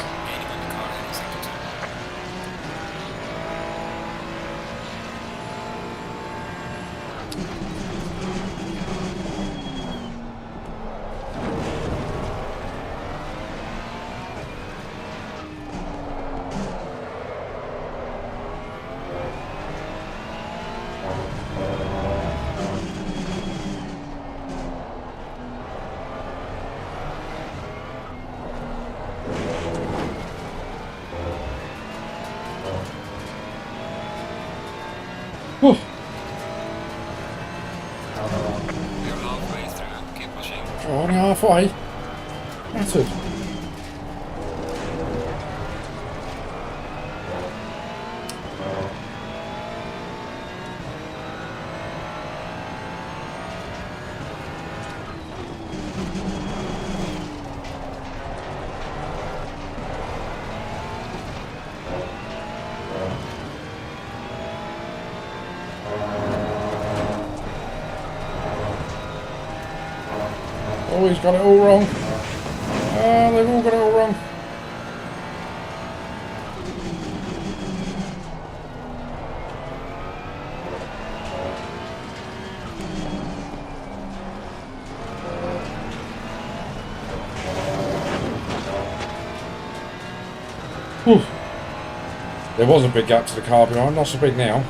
Oh. You're halfway through, keep pushing. Oh, only halfway. That's it. Oh, he's got it all wrong. They've all got it all wrong. There was a big gap to the car behind, not so big now.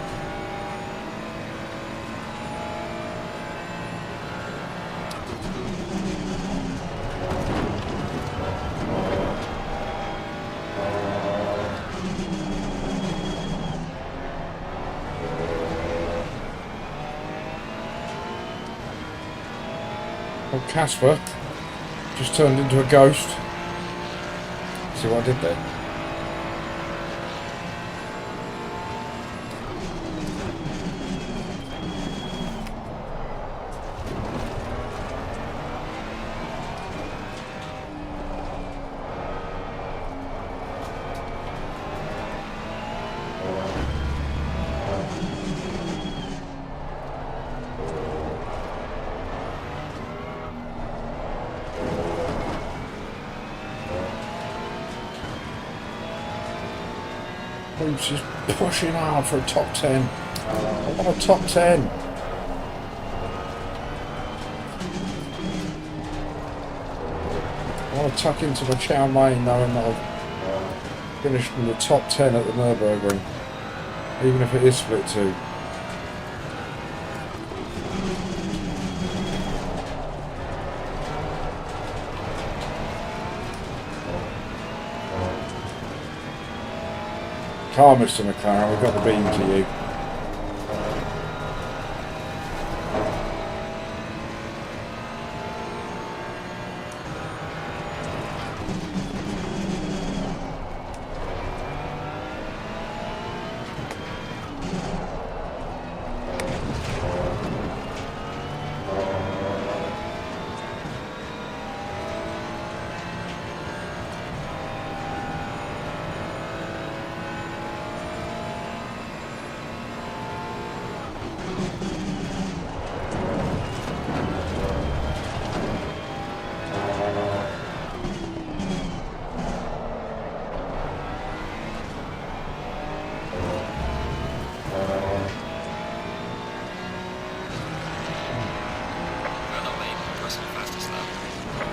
Old Casper just turned into a ghost. See what I did there? She's pushing hard for a top 10. I want a top 10. I want to tuck into the chow mein knowing that I've finished in the top 10 at the Nurburgring. Even if it is split 2. Car, Mr. McLaren, we've got the beam to you.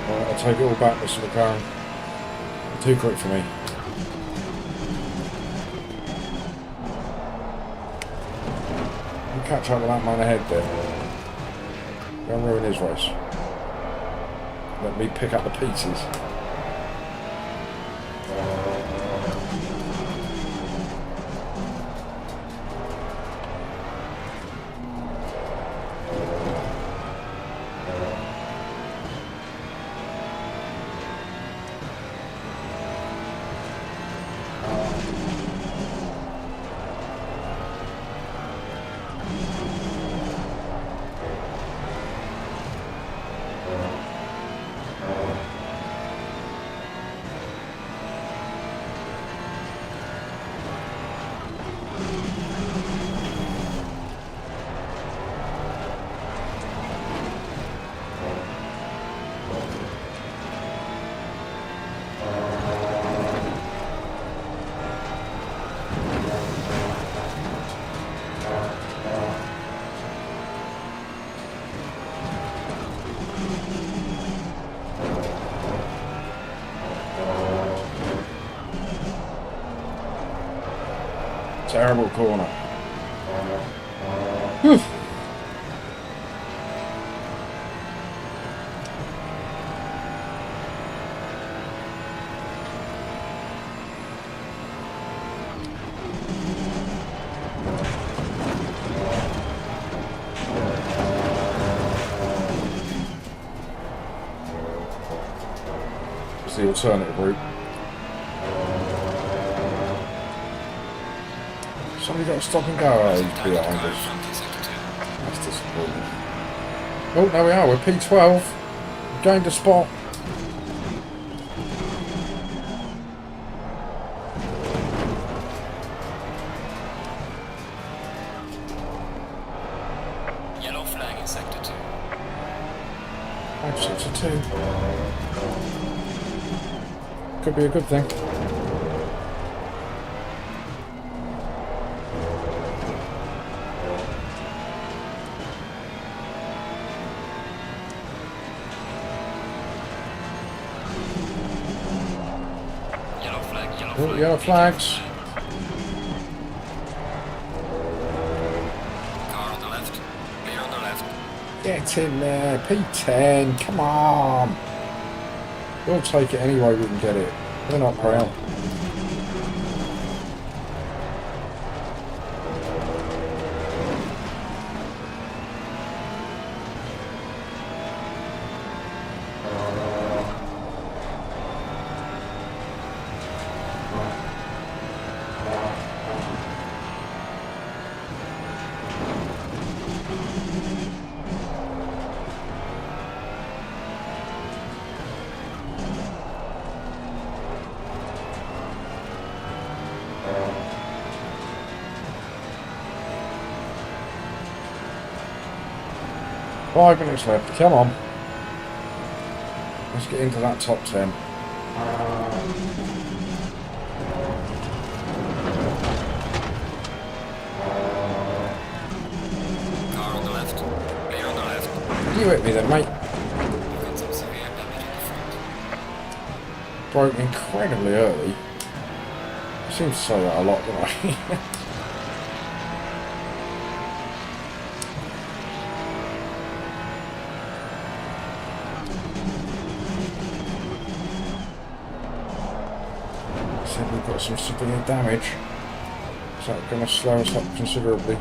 I'll take it all back, Mr. McLaren. Too quick for me. You catch up with that man ahead there. Don't ruin his race. Let me pick up the pieces. Terrible corner. Whew. It's the alternative route. Somebody got to stop and go. Oh, he's behind us. That's disappointing. Oh, there we are. We're P12. We've gained a spot. Yellow flag in sector 2. Sector 2. Could be a good thing. Yellow flags. Get in there. P10. Come on. We'll take it any way we can get it. We're not proud. Five minutes left. Come on. Let's get into that top 10. Car on the left. Clear on the left. You hit me then, mate. You've got some severe damage in the front. Broke incredibly early. I seem to say that a lot, don't I? Said we've got some severe damage. Is that going to slow us up considerably?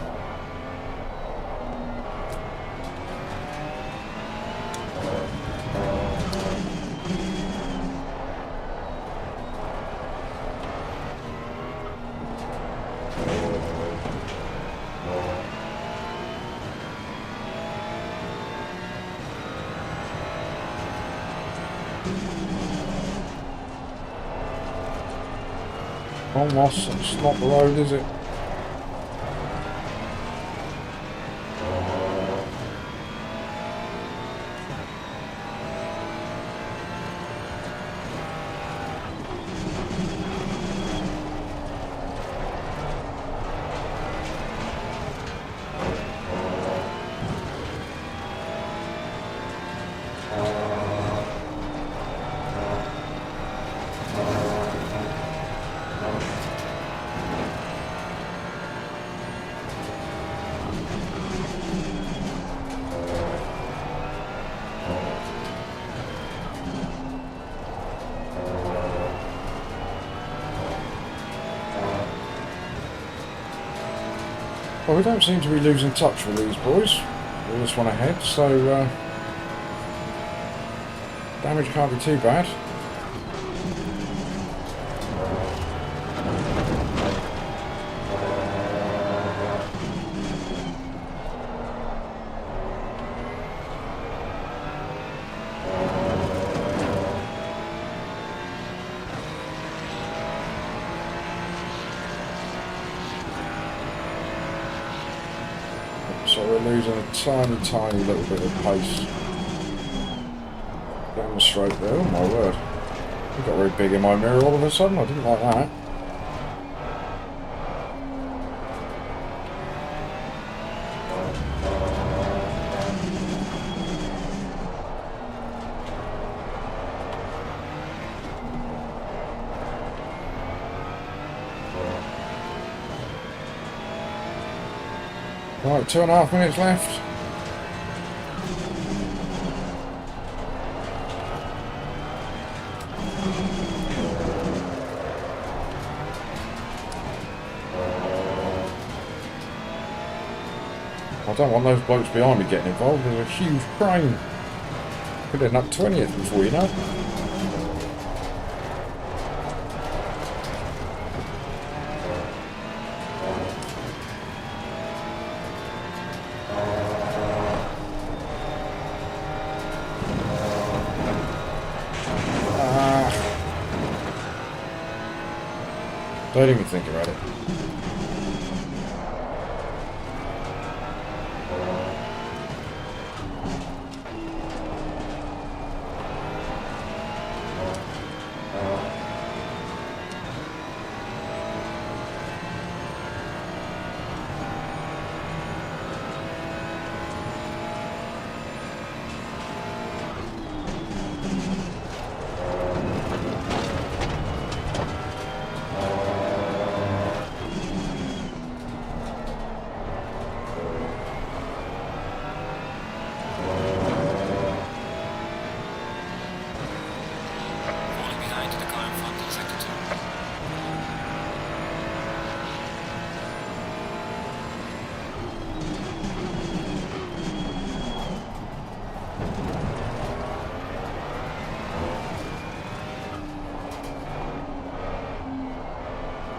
Almost, it's not the road, is it? Well, we don't seem to be losing touch with these boys. With this one ahead, so damage can't be too bad. So we're losing a tiny little bit of pace down the straight there. Oh my word. It got very big in my mirror all of a sudden. I didn't like that. Right, 2.5 minutes left. I don't want those blokes behind me getting involved. There's a huge crane. Could end up 20th before you know. Don't even think about it.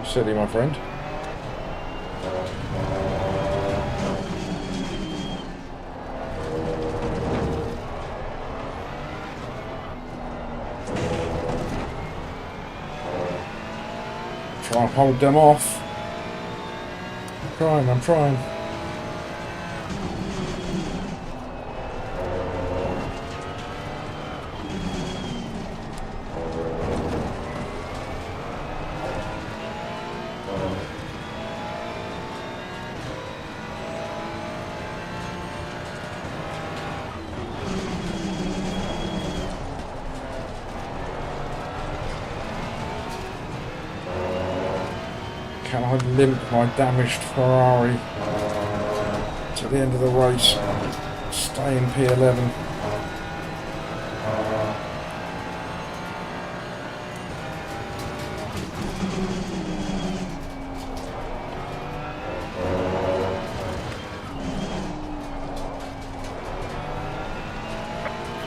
silly, my friend. Try and hold them off. I'm trying. Can I limp my damaged Ferrari to the end of the race? Stay in P11.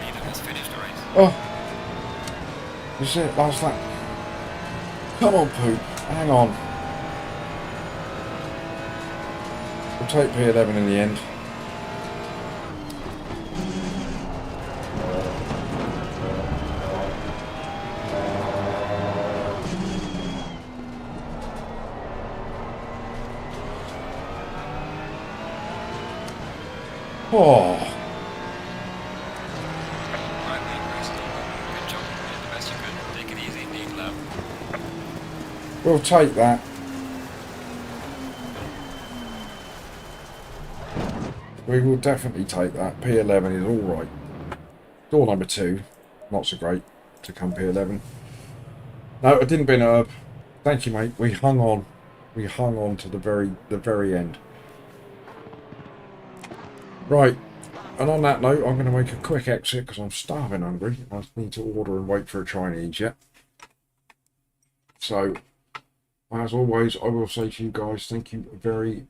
Leader has finished the race. Oh, this is it, last lap. Come on, Poop, hang on. We'll take P11 in the end. Oh, Right lane racing. Good job. You did the best you could. Take it easy, lead lap. we'll take that. We will definitely take that. P11 is alright. Door number 2, not so great to come P11. No, I didn't bin Herb. Thank you, mate. We hung on. We hung on to the very end. Right. And on that note, I'm going to make a quick exit because I'm starving hungry. I need to order and wait for a Chinese yet. So, as always, I will say to you guys, thank you very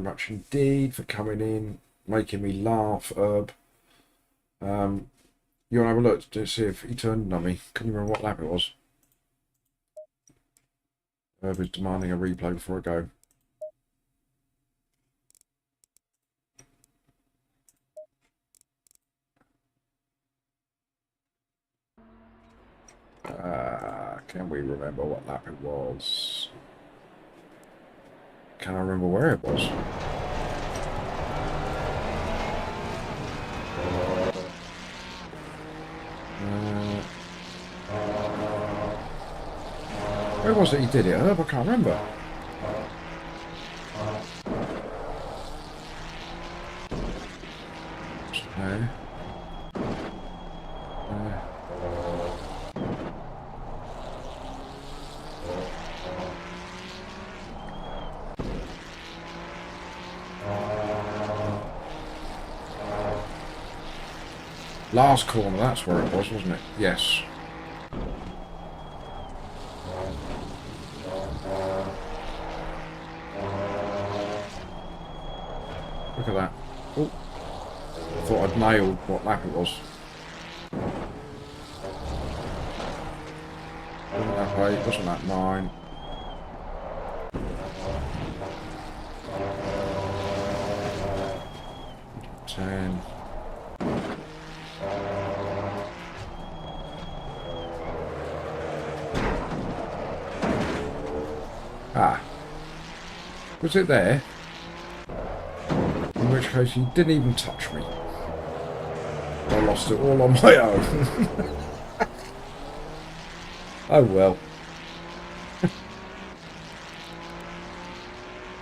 much indeed for coming in, making me laugh, Herb. You want to have a look to see if he turned on me. Can you remember what lap it was? Herb is demanding a replay before I go. Can we remember what lap it was? Can I remember where it was? Where was it he did it, Herb? I can't remember. No. Last corner, that's where it was, wasn't it? Yes. Look at that. Oh, I thought I'd nailed what lap it was. Wasn't that 8, wasn't that 9? Ten. Ah. Was it there? In which case he didn't even touch me. I lost it all on my own. Oh well.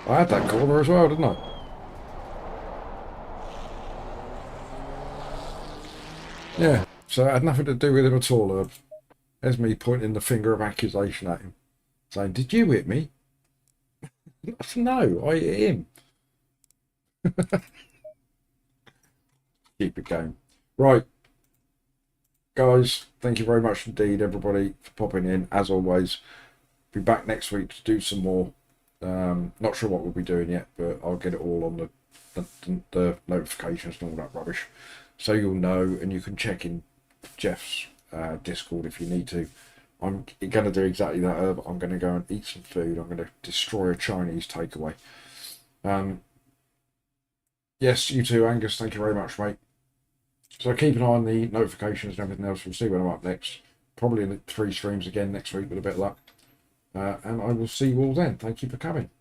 I had that corner as well, didn't I? Yeah, so it had nothing to do with him at all, Herb. There's me pointing the finger of accusation at him. Saying, did you hit me? I said, no, I hit him. Keep it going. Right. Guys, thank you very much indeed, everybody, for popping in. As always, be back next week to do some more. Not sure what we'll be doing yet, but I'll get it all on the notifications and all that rubbish. So you'll know, and you can check in Jeff's Discord if you need to. I'm going to do exactly that, Herb. I'm going to go and eat some food. I'm going to destroy a Chinese takeaway. Yes, you too, Angus. Thank you very much, mate. So keep an eye on the notifications and everything else. We'll see when I'm up next. Probably in the 3 streams again next week with a bit of luck. And I will see you all then. Thank you for coming.